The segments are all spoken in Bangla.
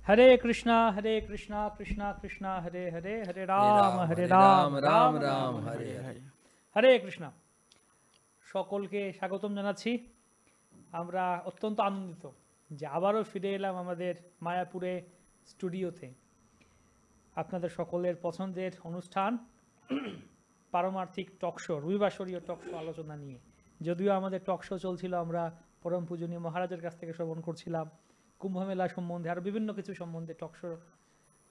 हरे कृष्णा कृष्णा कृष्णा हरे हरे हरे राम রাম राम রাম হরে হরে। হরে কৃষ্ণা। সকলকে স্বাগতম জানাচ্ছি। আমরা অত্যন্ত আনন্দিত যে আবারও ফিরে এলাম আমাদের মায়াপুরে স্টুডিওতে। আপনাদের সকলের পছন্দের অনুষ্ঠান পারমার্থিক টকশো, রবিবাসরীয় টকশো আলোচনা নিয়ে। যদিও আমাদের টকশো চলছিল, আমরা পরম পূজনীয় মহারাজের কাছ থেকে শ্রবণ করছিলাম কুম্ভমেলা সম্বন্ধে, আরও বিভিন্ন কিছু সম্বন্ধে টকশো,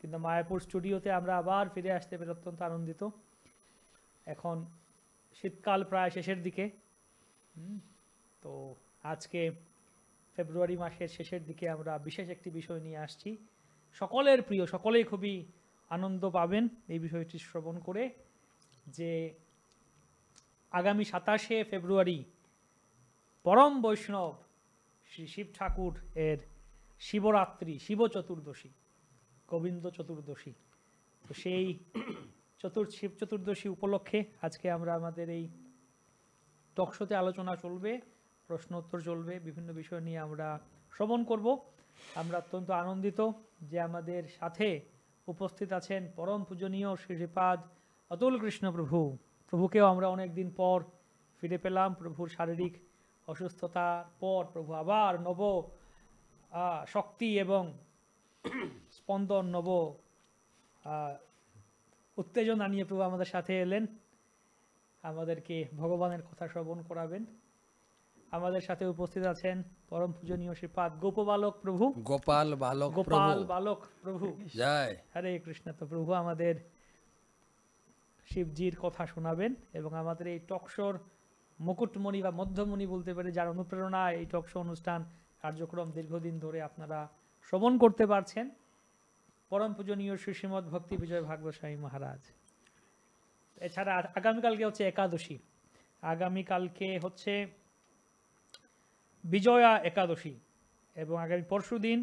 কিন্তু মায়াপুর স্টুডিওতে আমরা আবার ফিরে আসতে পেরে অত্যন্ত আনন্দিত। এখন শীতকাল প্রায় শেষের দিকে, তো আজকে ফেব্রুয়ারি মাসের শেষের দিকে আমরা বিশেষ একটি বিষয় নিয়ে আসছি। সকলের প্রিয়, সকলেই খুবই আনন্দ পাবেন এই বিষয়টি শ্রবণ করে, যে আগামী 27শে ফেব্রুয়ারি পরম বৈষ্ণব শ্রী শিব ঠাকুর এর শিবরাত্রি, শিব চতুর্দশী, গোবিন্দ চতুর্দশী। তো সেই শিব চতুর্দশী উপলক্ষে আজকে আমরা আমাদের এই টকশোতে আলোচনা চলবে, প্রশ্ন উত্তর চলবে, বিভিন্ন বিষয় নিয়ে আমরা শ্রবণ করব। আমরা অত্যন্ত আনন্দিত যে আমাদের সাথে উপস্থিত আছেন পরম পূজনীয় শ্রীপাদ অতুল কৃষ্ণ প্রভু। প্রভুকেও আমরা অনেক দিন পর ফিরে পেলাম। প্রভুর শারীরিক অসুস্থতার পর প্রভু আবার নব শক্তি এবং স্পন্দন, নব উত্তেজনা নিয়ে প্রভু আমাদের সাথে এলেন, আমাদেরকে ভগবানের কথা শ্রবণ করাবেন। আমাদের সাথে উপস্থিত আছেন পরম পূজনীয় শ্রীপাদ গোপবালক প্রভু, গোপাল বালক গোপাল বালক প্রভু। জয় হরে কৃষ্ণ। তো প্রভু আমাদের শিবজির কথা শোনাবেন এবং আমাদের এই টকশোর মুকুটমণি বা মধ্যমণি বলতে পারে, যার অনুপ্রেরণায় এই টকশো অনুষ্ঠান কার্যক্রম দীর্ঘদিন ধরে আপনারা শ্রবণ করতে পারছেন, পরম পূজনীয় শ্রী শ্রীমৎ ভক্তি বিজয় ভাগবত স্বামী মহারাজ। এছাড়া আগামীকালকে হচ্ছে একাদশী, আগামীকালকে হচ্ছে বিজয়া একাদশী, এবং আগামী পরশু দিন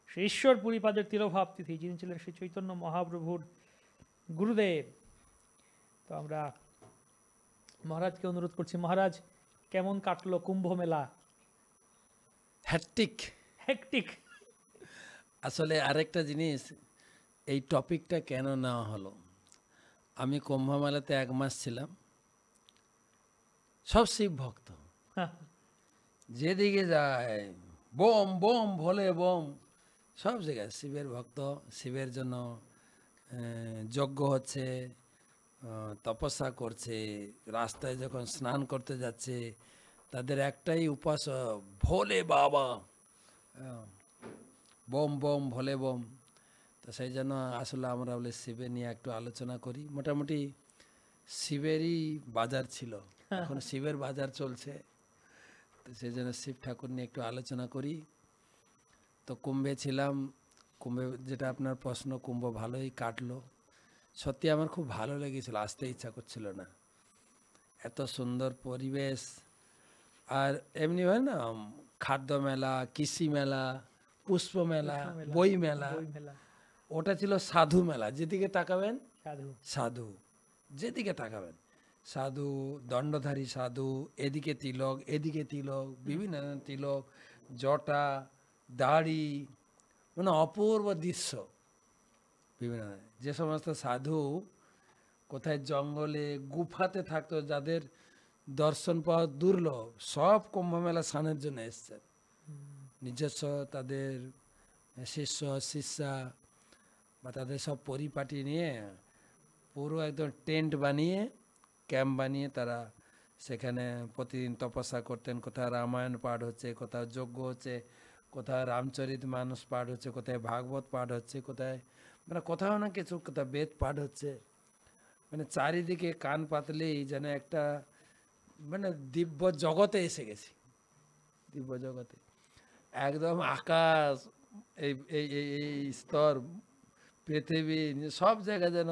শ্রী ঈশ্বর পুরীপাদের তিরোভাব তিথি, যিনি ছিলেন শ্রী চৈতন্য মহাপ্রভুর গুরুদেব। তো আমরা মহারাজকে অনুরোধ করছি, মহারাজ কেমন কাটলো কুম্ভ মেলা? হ্যাট্রিক। হেকটিক। আসলে আরেকটা জিনিস, এই টপিকটা কেন নেওয়া হলো, আমি কুম্ভ মেলাতে 1 মাস ছিলাম, সব শিব ভক্ত, যেদিকে যায় বোম বোম ভোলে বোম, সব জায়গায় শিবের ভক্ত, শিবের জন্য যজ্ঞ হচ্ছে, তপস্যা করছে, রাস্তায় যখন স্নান করতে যাচ্ছে তাদের একটাই উপাস, ভোলে বাবা, বোম বোম ভোলে বোম। তো সেই জন্য আসলে আমরা বলে শিবের নিয়ে একটু আলোচনা করি। মোটামুটি শিবেরই বাজার ছিল, এখন শিবের বাজার চলছে, তো সেই জন্য শিব ঠাকুর নিয়ে একটু আলোচনা করি। তো কুম্ভে ছিলাম, কুম্ভে যেটা আপনার প্রশ্ন, কুম্ভ ভালোই কাটলো। সত্যি আমার খুব ভালো লেগেছিল, আসতে ইচ্ছা করছিল না, এত সুন্দর পরিবেশ। আর এমনি হয় না, খাদ্য মেলা, কৃষি মেলা, পুষ্প মেলা, বই মেলা, ওটা ছিল সাধু মেলা। যেদিকে তাকাবেন সাধু, যেদিকে তাকাবেন সাধু, দণ্ডধারী সাধু, এদিকে তিলক, এদিকে তিলক, বিভিন্ন তিলক, জটা, দাড়ি, মানে অপূর্ব দৃশ্য। বিভিন্ন যে সমস্ত সাধু কোথায় জঙ্গলে গুফাতে থাকতো, যাদের দর্শন পাওয়া দুর্লভ, সব কুম্ভমেলা স্নানের জন্য এসছেন। নিজস্ব তাদের শিষ্য শিষ্যা বা তাদের সব পরিপাটি নিয়ে পুরো একদম টেন্ট বানিয়ে, ক্যাম্প বানিয়ে তারা সেখানে প্রতিদিন তপস্যা করতেন। কোথাও রামায়ণ পাঠ হচ্ছে, কোথাও যজ্ঞ হচ্ছে, কোথাও রামচরিত মানস পাঠ হচ্ছে, কোথায় ভাগবত পাঠ হচ্ছে, কোথায় মানে কোথাও না কিছু, কোথাও বেদ পাঠ হচ্ছে। মানে চারিদিকে কান পাতলেই যেন একটা মানে দিব্য জগতে এসে গেছি, দিব্য জগতে। একদম আকাশ, এই এই এই স্তর, পৃথিবী, সব জায়গায় যেন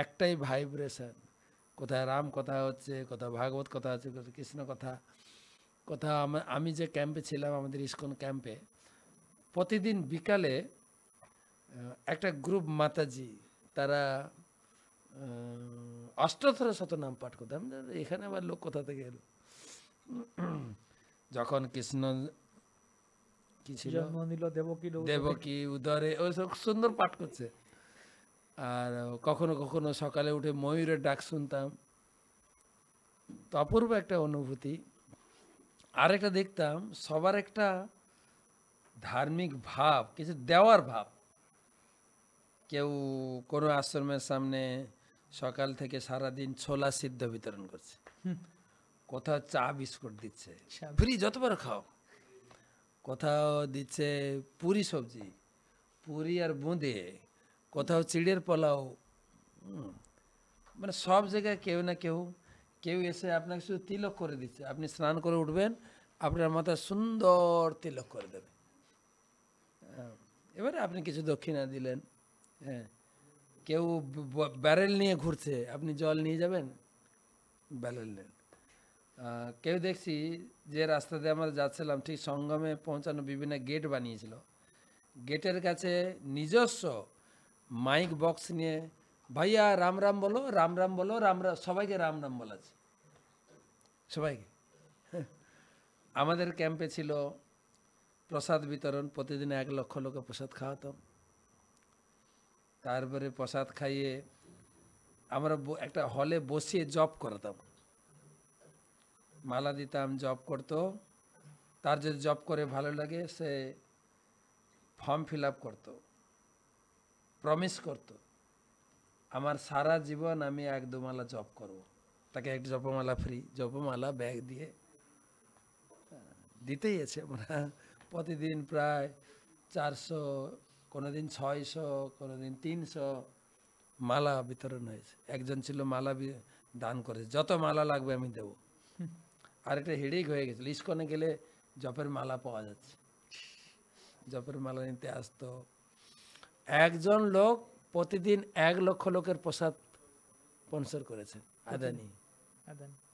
একটাই ভাইব্রেশন। কোথায় রাম কথা হচ্ছে, কোথাও ভাগবত কথা হচ্ছে, কোথাও কৃষ্ণ কথা। কোথাও আমি যে ক্যাম্পে ছিলাম, আমাদের ইস্কন ক্যাম্পে, প্রতিদিন বিকালে একটা গ্রুপ মাতাজি, তারা অষ্টোত্তর শতনাম পাঠ করতাম। এখানে আবার লোক কোথা থেকে এলো? যখন কৃষ্ণ কি ছিল, জন্ম নিল দেবকীর উদরে। দেবকী উদরে, ওই সব সুন্দর পাঠ করছে। আর কখনো কখনো সকালে উঠে ময়ূরের ডাক শুনতাম, তো অপূর্ব একটা অনুভূতি। আরেকটা দেখতাম সবার একটা ধার্মিক ভাব, কিছু দেওয়ার ভাব। কেউ কোনো আশ্রমের সামনে সকাল থেকে সারাদিন ছোলা সিদ্ধ বিতরণ করছে, কোথাও চা বিস্কুট দিচ্ছে, আচ্ছা। ফ্রি যতবার খাও। কোথাও দিচ্ছে পুরি সবজি, পুরি আর বোঁদে, কোথাও চিড়ের পোলাও। মানে সব জায়গায় কেউ না কেউ, কেউ এসে আপনাকে শুধু তিলক করে দিচ্ছে। আপনি স্নান করে উঠবেন, আপনার মাথায় সুন্দর তিলক করে দেবে। এবারে আপনি কিছু দক্ষিণা দিলেন। হ্যাঁ, কেউ ব্যারেল নিয়ে ঘুরছে, আপনি জল নিয়ে যাবেন, ব্যারেল নেন। কেউ দেখছি যে রাস্তা দিয়ে আমরা যাচ্ছিলাম, ঠিক সঙ্গমে পৌঁছানো বিভিন্ন গেট বানিয়েছিল, গেটের কাছে নিজস্ব মাইক বক্স নিয়ে, ভাইয়া রাম রাম বলো, রাম রাম বলো, রাম রাম, সবাইকে রাম রাম বলাছে, সবাইকে। আমাদের ক্যাম্পে ছিল প্রসাদ বিতরণ, প্রতিদিন 1 লক্ষ লোকে প্রসাদ খাওয়াতাম। তারপরে প্রসাদ খাইয়ে আমরা একটা হলে বসিয়ে জব করাতাম, মালা দিতাম, জব করতো। তার যদি জব করে ভালো লাগে সে ফর্ম ফিল আপ করতো, প্রমিস করতো, আমার সারা জীবন আমি 1-2 মালা জব করব। তাকে একটা জপমালা ফ্রি, জপমালা ব্যাগ দিয়ে দিতেই আছে। আমরা প্রতিদিন প্রায় 400, কোনোদিন 600, কোনোদিন 300 মালা বিতরণ হয়েছে। একজন ছিল মালা দান করেছে, যত মালা লাগবে আমি দেব। আর একটা হেডেক হয়ে গেছিল, ইস্কনে গেলে জপের মালা পাওয়া যাচ্ছে, জপের মালা নিতে আসতো। একজন লোক প্রতিদিন 1 লক্ষ লোকের প্রসাদ স্পন্সর করেছেন, আদানি।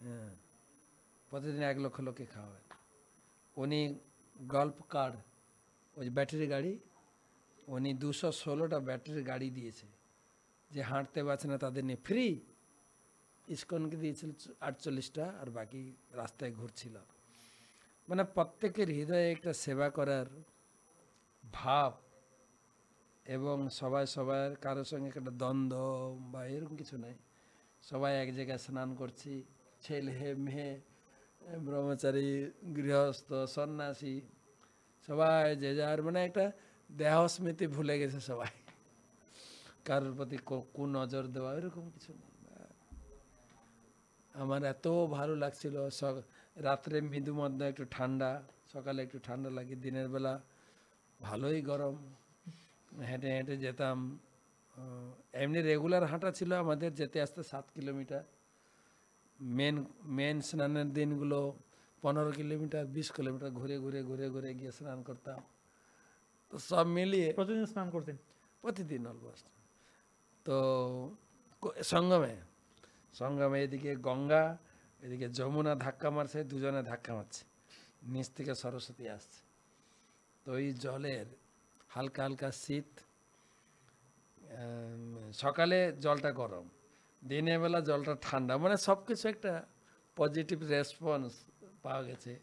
হ্যাঁ, প্রতিদিন 1 লক্ষ লোককে খাওয়াবেন। উনি গল্ফ কার, ওই ব্যাটারি গাড়ি, উনি 216টা ব্যাটারি গাড়ি দিয়েছে, যে হাঁটতে পারছে না তাদের নিয়ে ফ্রি। ইস্কনকে দিয়েছিল 48টা, আর বাকি রাস্তায় ঘুরছিল। মানে প্রত্যেকের হৃদয়ে একটা সেবা করার ভাব, এবং সবাই সবার কারোর সঙ্গে একটা দ্বন্দ্ব বা এরকম কিছু নাই। সবাই এক জায়গায় স্নান করছি, ছেলে মেয়ে, ব্রহ্মচারী, গৃহস্থ, সন্ন্যাসী, সবাই যে যার, মানে একটা দেহ স্মৃতি ভুলে গেছে সবাই, কারোর প্রতি নজর দেওয়া এরকম কিছু নেই। আমার এত ভালো লাগছিল। রাত্রে মৃদু মধ্যে একটু ঠান্ডা, সকালে একটু ঠান্ডা লাগে, দিনের বেলা ভালোই গরম। হেঁটে হেঁটে যেতাম। এমনি রেগুলার হাঁটা ছিল আমাদের, যেতে আসতে 7 কিলোমিটার। মেন স্নানের দিনগুলো 15 কিলোমিটার, 20 কিলোমিটার ঘুরে ঘুরে ঘুরে ঘুরে গিয়ে স্নান করতাম। তো সব মিলিয়ে প্রতিদিন স্নান করতেন? প্রতিদিন অলমোস্ট। তো সঙ্গমে এদিকে গঙ্গা, এদিকে যমুনা ধাক্কা মারছে, দুজনে ধাক্কা মারছে, নিচ থেকে সরস্বতী আসছে। তো এই জলের হালকা হালকা শীত, সকালে জলটা গরম, দিনের বেলা জলটা ঠান্ডা, মানে সব কিছু একটা পজিটিভ রেসপন্স পাওয়া গেছে।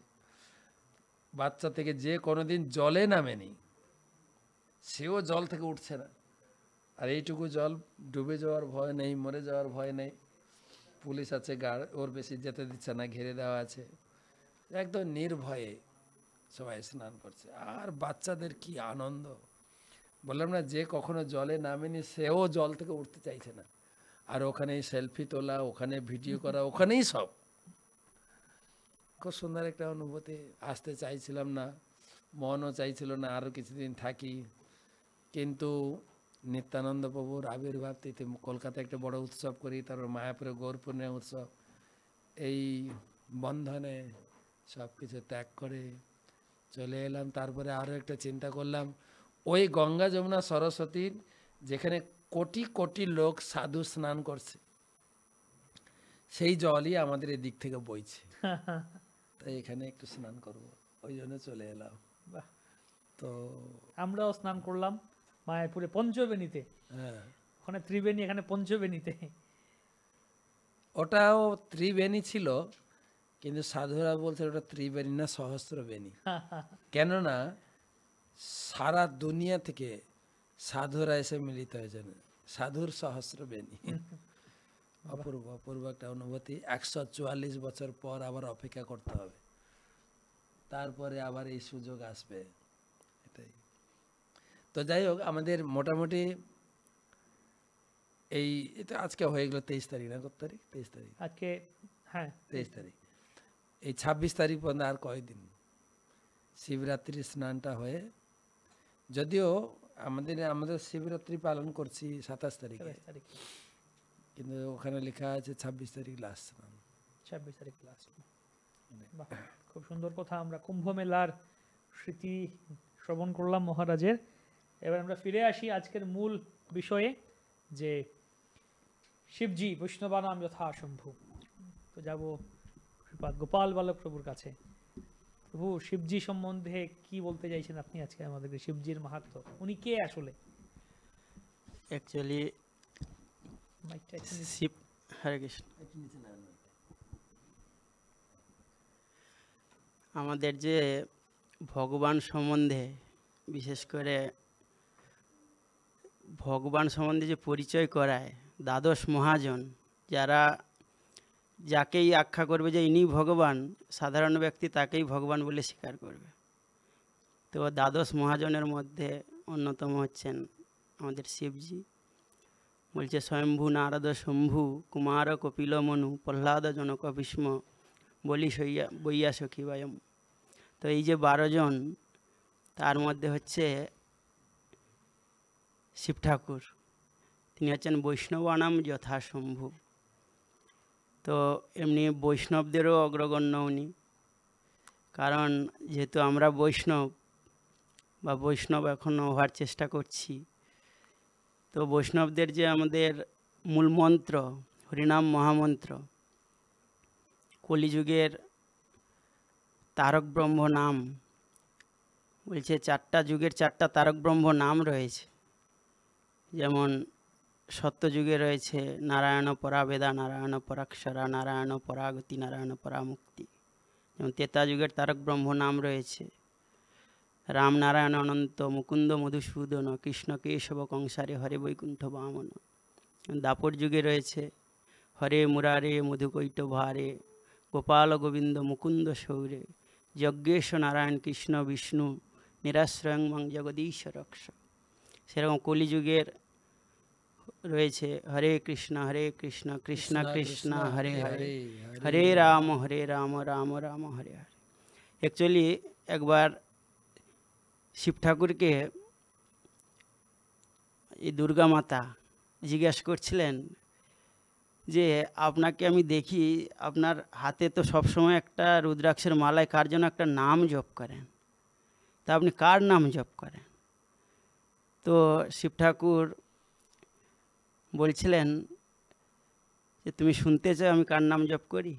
বাচ্চা থেকে যে কোনোদিন জলে নামেনি, সেও জল থেকে উঠছে না। আর এইটুকু জল, ডুবে যাওয়ার ভয় নেই, মরে যাওয়ার ভয় নেই। পুলিশ আছে, গার্ড, ওর বেশি যেতে দিচ্ছে না, ঘিরে দেওয়া আছে। একদম নির্ভয়ে সবাই স্নান করছে। আর বাচ্চাদের কি আনন্দ! বললাম না, যে কখনো জলে নামেনি সেও জল থেকে উঠতে চাইছে না। আর ওখানেই সেলফি তোলা, ওখানে ভিডিও করা, ওখানেই সব। খুব সুন্দর একটা অনুভূতি। আসতে চাইছিলাম না, মনও চাইছিল না আরও কিছুদিন থাকি, কিন্তু নিত্যানন্দ প্রভুর আবির্ভাব তিথি, কলকাতায় একটা বড় উৎসব করি, তারপর মায়াপুরে গৌর পূর্ণিমা উৎসব, এই বন্ধনে সব কিছু ত্যাগ করে চলে এলাম। তারপরে আরও একটা চিন্তা করলাম, ওই গঙ্গা যমুনা সরস্বতীর যেখানে কোটি কোটি লোক সাধু স্নান করছে, সেই জলই আমাদের এদিক থেকে বইছে, তাই এখানে একটু স্নান করব, ওই জন্য চলে এলাম। তো আমরাও স্নান করলাম মায়াপুরে পঞ্চবেণীতে। হ্যাঁ, ওখানে ত্রিবেণী, এখানে পঞ্চবেণীতে। ওটাও ত্রিবেণী ছিল, কিন্তু সাধুরা বলছে ওটা ত্রিবেণী না, সহস্রবেণী। কেননা সারা দুনিয়া থেকে সাধুরা এসে মিলিত হয়েছেন, সাধুর সহস্র বেনি। অপূর্ব অপূর্ব একটা অনুভূতি। 144 বছর পর আবার অপেক্ষা করতে হবে, তারপরে আবার এই সুযোগ আসবে, এটাই। তো যাই হোক, আমাদের মোটামুটি এই এটা আজকে হয়ে গেল 23 তারিখ না, কত তারিখ? 23 তারিখ আজকে, হ্যাঁ 23 তারিখ। এই 26 তারিখ পর্যন্ত আর কয়দিন, শিবরাত্রি স্নানটা হয়ে, যদিও আমাদের শিবরাত্রি পালন করছি 27 তারিখে, 27 তারিখ, কিন্তু ওখানে লেখা আছে 26 তারিখ লাস্ট স্নান। 26 তারিখ লাস্ট। বাহ, খুব সুন্দর কথা। আমরা কুম্ভ মেলার স্মৃতি শ্রবণ করলাম মহারাজের। এবার আমরা ফিরে আসি আজকের মূল বিষয়ে, যে শিবজি বৈষ্ণবানাম যথা শম্ভু। তো যাব শ্রীপাদ গোপাল বালক প্রভুর কাছে। প্রভু, শিবজি সম্বন্ধে কি বলতে চাইছেন আপনি আজকে আমাদেরকে? শিবজির মাহাত্ম্য, উনি কে আসলে? অ্যাকচুয়ালি শিব, হরে কৃষ্ণ, আমাদের যে ভগবান সম্বন্ধে, বিশেষ করে ভগবান সম্বন্ধে যে পরিচয় করায় দ্বাদশ মহাজন, যারা যাকেই আখ্যা করবে যে ইনি ভগবান, সাধারণ ব্যক্তি তাকেই ভগবান বলে স্বীকার করবে। তো দ্বাদশ মহাজনের মধ্যে অন্যতম হচ্ছেন আমাদের শিবজি। বলছে স্বয়ম্ভু নারদ শম্ভু কুমার কপিল মনু প্রহ্লাদ জনক ভীষ্ম বলি বইয়া সখী বয়ম। তো এই যে 12 জন, তার মধ্যে হচ্ছে শিব ঠাকুর, তিনি হচ্ছেন বৈষ্ণবানাম যথা শম্ভু। তো এমনি বৈষ্ণবদেরও অগ্রগণ্য উনি, কারণ যেহেতু আমরা বৈষ্ণব বা বৈষ্ণব এখনও হওয়ার চেষ্টা করছি, তো বৈষ্ণবদের যে আমাদের মূল মন্ত্র হরিনাম মহামন্ত্র, কলিযুগের তারক ব্রহ্ম নাম, বলছে 4টা যুগের 4টা তারক ব্রহ্ম নাম রয়েছে। যেমন সত্যযুগে রয়েছে নারায়ণ পরাবেদা, নারায়ণ পরাক্ষরা, নারায়ণ পরাগতি, নারায়ণ পরামুক্তি। যেমন ত্রেতা যুগের তারক ব্রহ্ম নাম রয়েছে রাম নারায়ণ অনন্ত, মুকুন্দ মধুসূদন, কৃষ্ণ কেশব কংসারে, হরে বৈকুণ্ঠ বামন। দাপর যুগে রয়েছে হরে মুরারে মধুকৈট ভারে, গোপাল গোবিন্দ মুকুন্দ সৌরে, যজ্ঞেশ নারায়ণ কৃষ্ণ বিষ্ণু, নিরাশ্রয়ং মং জগদীশ রক্ষ। সেরকম কলিযুগের রয়েছে হরে কৃষ্ণ কৃষ্ণ কৃষ্ণ হরে হরে, হরে রাম রাম রাম হরে হরে। অ্যাকচুয়ালি একবার শিব ঠাকুরকে এই দুর্গা মাতা জিজ্ঞাসা করছিলেন যে আপনাকে আমি দেখি আপনার হাতে তো সবসময় একটা রুদ্রাক্ষের মালায় কার জন্য একটা নাম জপ করেন, তা আপনি কার নাম জপ করেন? তো শিব ঠাকুর বলছিলেন যে তুমি শুনতে চাও আমি কার নাম জপ করি?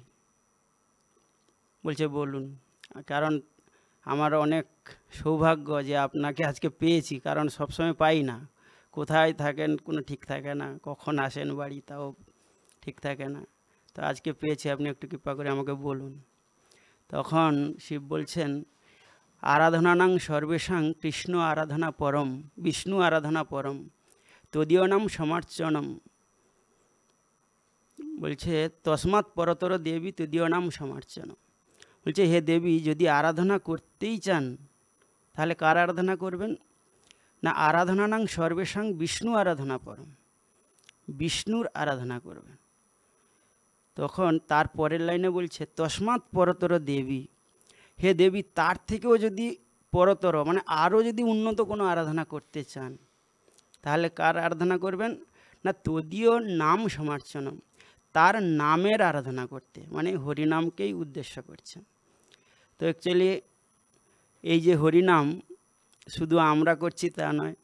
বলছে বলুন। কারণ আমার অনেক সৌভাগ্য যে আপনাকে আজকে পেয়েছি, কারণ সবসময় পাই না, কোথায় থাকেন কোনো ঠিক থাকে না, কখন আসেন বাড়ি তাও ঠিক থাকে না। তো আজকে পেয়েছি, আপনি একটু কৃপা করে আমাকে বলুন। তখন শিব বলছেন আরাধনানাং সর্বেশাং কৃষ্ণ আরাধনা পরম, বিষ্ণু আরাধনা পরম, তদীয় নাম সমার্চনম। বলছে তস্মাৎ পরতর দেবী তদীয় নাম সমার্চনম। বলছে হে দেবী, যদি আরাধনা করতেই চান তাহলে কার আরাধনা করবেন না? আরাধনানাং সর্বেশাং বিষ্ণু আরাধনা পরম, বিষ্ণুর আরাধনা করবেন। তখন তার পরের লাইনে বলছে তস্মাৎ পরতর দেবী, হে দেবী তার থেকেও যদি পরতর মানে আরও যদি উন্নত কোনো আরাধনা করতে চান তাহলে কার আরাধনা করবেন না? তদীয় নাম সমার্চনম, তার নামের আরাধনা করতে, মানে হরিনামকেই উদ্দেশ্য করছেন। তো অ্যাকচুয়ালি এই যে হরিনাম শুধু আমরা করছি তা নয়,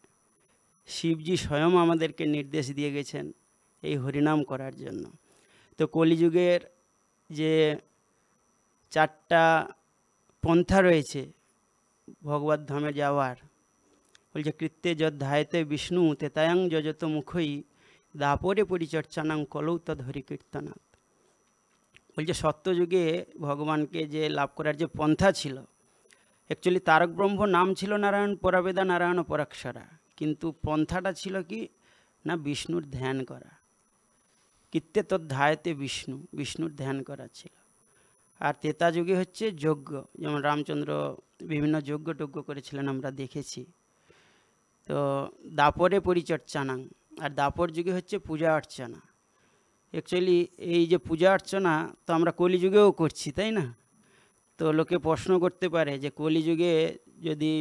শিবজি স্বয়ং আমাদেরকে নির্দেশ দিয়ে গেছেন এই হরিনাম করার জন্য। তো কলিযুগের যে 4টা পন্থা রয়েছে ভগবত ধামে যাওয়ার, বলছে কৃত্যে যধ্যায়তে বিষ্ণু তেতায়াং যজত মুখই, দাপরে পরিচর্চানাং কলৌ তদ হরিকীর্তনাথ। বলছে সত্যযুগে ভগবানকে যে লাভ করার যে পন্থা ছিল অ্যাকচুয়ালি তারক ব্রহ্ম নাম ছিল নারায়ণ, পরাবেদা নারায়ণ পরাক্ষরা, কিন্তু পন্থাটা ছিল কি না বিষ্ণুর ধ্যান করা। কীর্তে তদ্ধায়তে বিষ্ণু, বিষ্ণুর ধ্যান করা ছিল। আর ত্রেতা যুগে হচ্ছে যজ্ঞ, যেমন রামচন্দ্র বিভিন্ন যজ্ঞ টজ্ঞ করেছিলেন আমরা দেখেছি। তো দাপরে পরিচর্চানাং, আর দাপর যুগে হচ্ছে পূজা অর্চনা। অ্যাকচুয়ালি এই যে পূজা অর্চনা তো আমরা কলিযুগেও করছি, তাই না? তো লোকে প্রশ্ন করতে পারে যে কলিযুগে যদি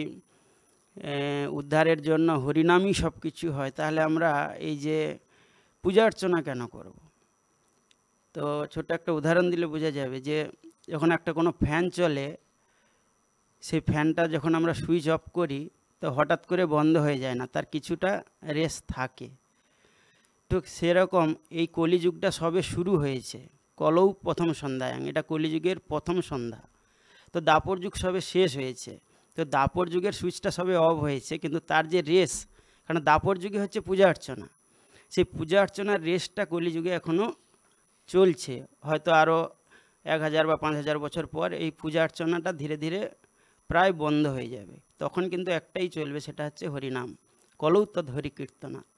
উদ্ধারের জন্য হরিনামই সব কিছু হয়, তাহলে আমরা এই যে পূজা অর্চনা কেন করব? তো ছোট্ট একটা উদাহরণ দিলে বোঝা যাবে যে যখন একটা কোনো ফ্যান চলে, সেই ফ্যানটা যখন আমরা সুইচ অফ করি তো হঠাৎ করে বন্ধ হয়ে যায় না, তার কিছুটা রেস্ট থাকে। তো সেরকম এই কলিযুগটা সবে শুরু হয়েছে, কলৌ প্রথম সন্ধ্যায়াং, এটা কলিযুগের প্রথম সন্ধ্যা। তো দাপর যুগ সবে শেষ হয়েছে, তো দাপর যুগের সুইচটা সবে অফ হয়েছে, কিন্তু তার যে রেস, কারণ দাপর যুগে হচ্ছে পূজা অর্চনা, সেই পূজা অর্চনার রেসটা কলিযুগে এখনও চলছে। হয়তো আরও 1000 বা 5000 বছর পর এই পূজা অর্চনাটা ধীরে ধীরে প্রায় বন্ধ হয়ে যাবে। তখন কিন্তু একটাই চলবে, সেটা হচ্ছে হরিনাম, কলৌ তৎ হরি কীর্তনাথ।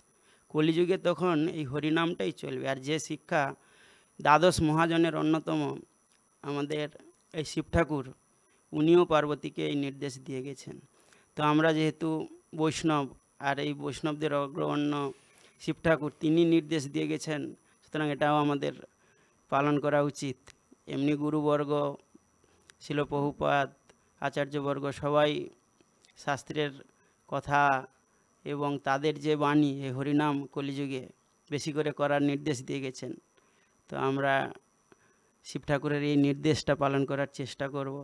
কলিযুগে তখন এই হরিনামটাই চলবে। আর যে শিক্ষা দ্বাদশ মহাজনের অন্যতম আমাদের এই শিব ঠাকুর, উনিও পার্বতীকে এই নির্দেশ দিয়ে গেছেন। তো আমরা যেহেতু বৈষ্ণব, আর এই বৈষ্ণবদের অগ্রগণ্য শিব ঠাকুর, তিনি নির্দেশ দিয়ে গেছেন, সুতরাং এটাও আমাদের পালন করা উচিত। এমনি গুরুবর্গ, শিল প্রভুপাদ, আচার্যবর্গ সবাই শাস্ত্রের কথা এবং তাদের যে বাণী, এই হরিনাম কলিযুগে বেশি করে করার নির্দেশ দিয়ে গেছেন। তো আমরা শিব ঠাকুরের এই নির্দেশটা পালন করার চেষ্টা করব।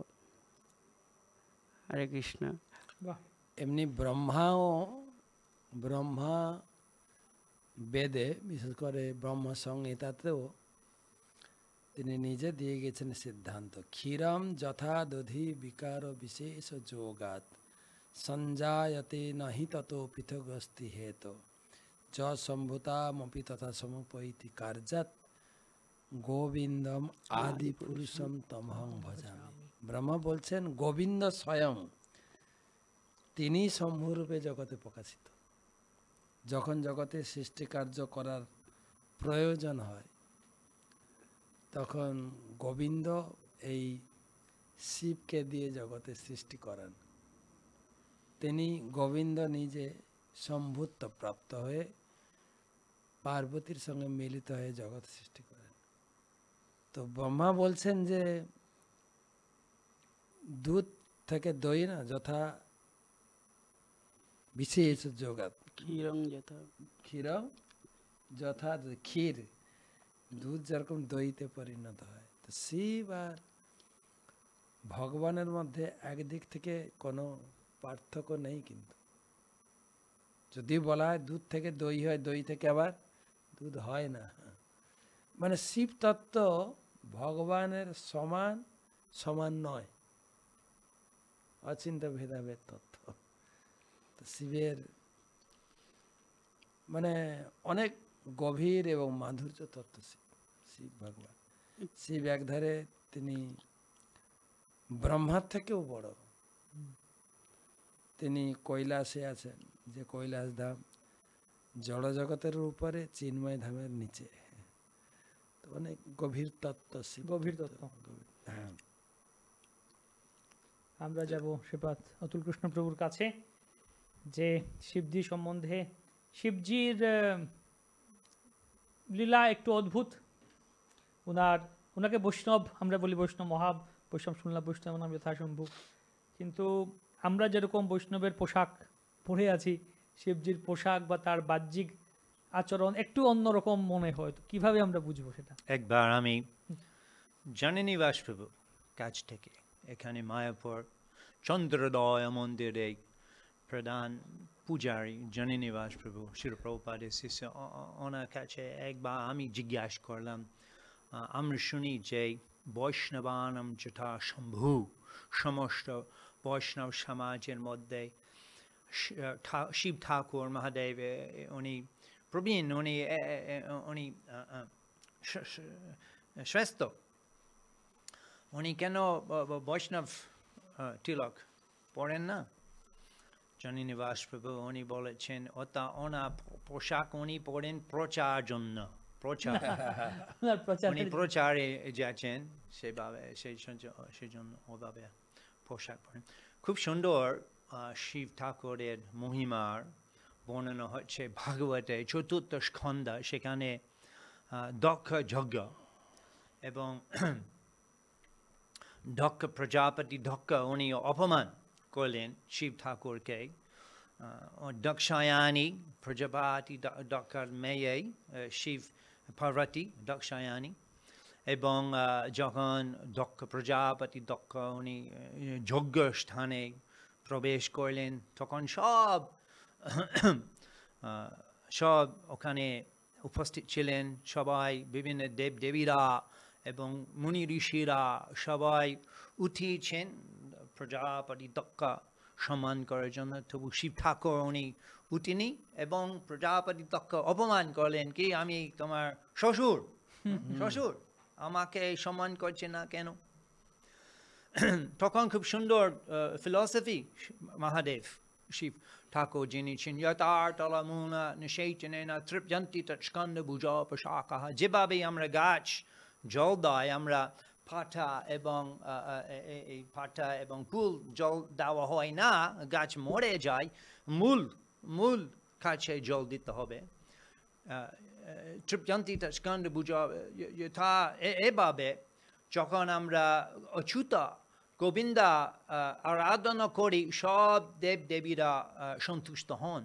হরে কৃষ্ণ। বাহ, এমনি ব্রহ্মা বেদে, বিশেষ করে ব্রহ্ম সংহিতাতেও তিনি নিজে দিয়ে গেছেন সিদ্ধান্ত, ক্ষীরম যথা দধি বিকার বিশেষ যোগাত সঞ্জায়তে নহি তত পৃথগস্তি হেত চ সম্ভূতামপি তথা সমুপৈতি কার্যাৎ গোবিন্দম আদি পুরুষম তমহং ভজামি। ব্রহ্মা বলছেন গোবিন্দ স্বয়ং, তিনি শম্ভুরূপে জগতে প্রকাশিত। যখন জগতে সৃষ্টি কার্য করার প্রয়োজন হয়, তখন গোবিন্দ এই শিবকে দিয়ে জগতে সৃষ্টি করেন। তিনি গোবিন্দ নিজে সম্ভূত্ব প্রাপ্ত হয়ে পার্বতীর সঙ্গে মিলিত হয়ে জগৎ সৃষ্টি করেন। তো ব্রহ্মা বলছেন যে দুধ থেকে দই না যথা বিশেষ যোগাত, ক্ষীরং যথা, ক্ষীরং যথা, ক্ষীর দুধ যেরকম দইতে পরিণত হয়। তো শিব আর ভগবানের মধ্যে একদিক থেকে কোনো পার্থক্য নেই, কিন্তু যদি বলা হয় দুধ থেকে দই হয়, দই থেকে আবার দুধ হয় না। মানে শিব তত্ত্ব ভগবানের সমান সমান নয়, অচিন্ত্য ভেদাভেদ তত্ত্ব। তো শিবের মানে অনেক গভীর এবং মাধুর্য তত্ত্ব শিব ভগবান। শিব একধারে তিনি ব্রহ্মার থেকেও বড়, তিনি কৈলাসে আছেন, যে কৈলাস ধাম জড় জগতের উপরে, চিন্ময় ধামের নিচে। তো অনেক গভীর তত্ত্ব, গভীর তত্ত্ব। হ্যাঁ। আমরা যাব শ্রীপাদ অতুল কৃষ্ণ প্রভুর কাছে, যে শিবজি সম্বন্ধে, শিবজির লীলা একটু অদ্ভুত। ওনাকে বৈষ্ণব আমরা বলি, বৈষ্ণব মহাব, বৈষ্ণব শুনলাম, বৈষ্ণব নাম যথাসম্ভব। কিন্তু আমরা যেরকম বৈষ্ণবের পোশাক পরে আছি, শিবজির পোশাক বা তার বাহ্যিক আচরণ একটু অন্যরকম মনে হয়। তো কীভাবে আমরা বুঝবো সেটা? একবার আমি জননিবাস প্রভু কাছ থেকে এখানে মায়াপুর চন্দ্রোদয় মন্দিরে প্রধান পূজারী জননিবাস প্রভু শিল প্রভুপাদের শিষ্য, ওনার কাছে একবার আমি জিজ্ঞাসা করলাম, আমরা শুনি যে বৈষ্ণবানাম যথা শম্ভু, সমস্ত বৈষ্ণব সমাজের মধ্যে শিব ঠাকুর মহাদেব উনি প্রবীণ, উনি শ্রেষ্ঠ, উনি কেন বৈষ্ণব তিলক পড়েন না জননিবাস প্রভু উনি বলেছেন ওনা পোশাক উনি পড়েন প্রচার জন্য প্রচার ওনার প্রচারের উনি প্রচারে যাচ্ছেন সেভাবে সেই জন্য ওভাবে পোশাক পরেন খুব সুন্দর শিব ঠাকুরের মহিমার বর্ণনা হচ্ছে ভাগবতে চতুর্থ স্কন্ধ সেখানে দক্ষ যজ্ঞ এবং দক্ষ প্রজাপতি দক্ষ উনি অপমান করলেন শিব ঠাকুরকে দক্ষায়ানী প্রজাপতি দক্ষর মেয়ে শিব পার্বতী দক্ষায়ানী এবং যখন দক্ষ প্রজাপতি দক্ষ উনি যজ্ঞ স্থানে প্রবেশ করলেন তখন সব ওখানে উপস্থিত ছিলেন সবাই বিভিন্ন দেবদেবীরা এবং মুনি ঋষিরা সবাই উঠিয়েছেন প্রজাপতি দক্ষ সম্মান করার জন্য তবু শিব ঠাকুর উনি উঠিনি এবং প্রজাপতি দক্ষ অপমান করলেন কি আমি তোমার শ্বশুর আমাকে সম্মান করছে না কেন তখন খুব সুন্দর ফিলসফি মহাদেব শিব ঠাকুর যিনি ছিলেন যথার্থলমূলা নিষেচনেনা তৃপ্যন্তি তৎস্কন্দ ভুজা পোশাকাহ যেভাবে আমরা গাছ জল দেয় আমরা পাতা এবং ফুল জল দেওয়া হয় না গাছ মরে যায় মূল কাছে জল দিতে হবে তৃপ্যন্তি তৎস্কন্দ ভুজা যথা এভাবে যখন আমরা অচ্যুত গোবিন্দা আরাধনা করি সব দেবদেবীরা সন্তুষ্ট হন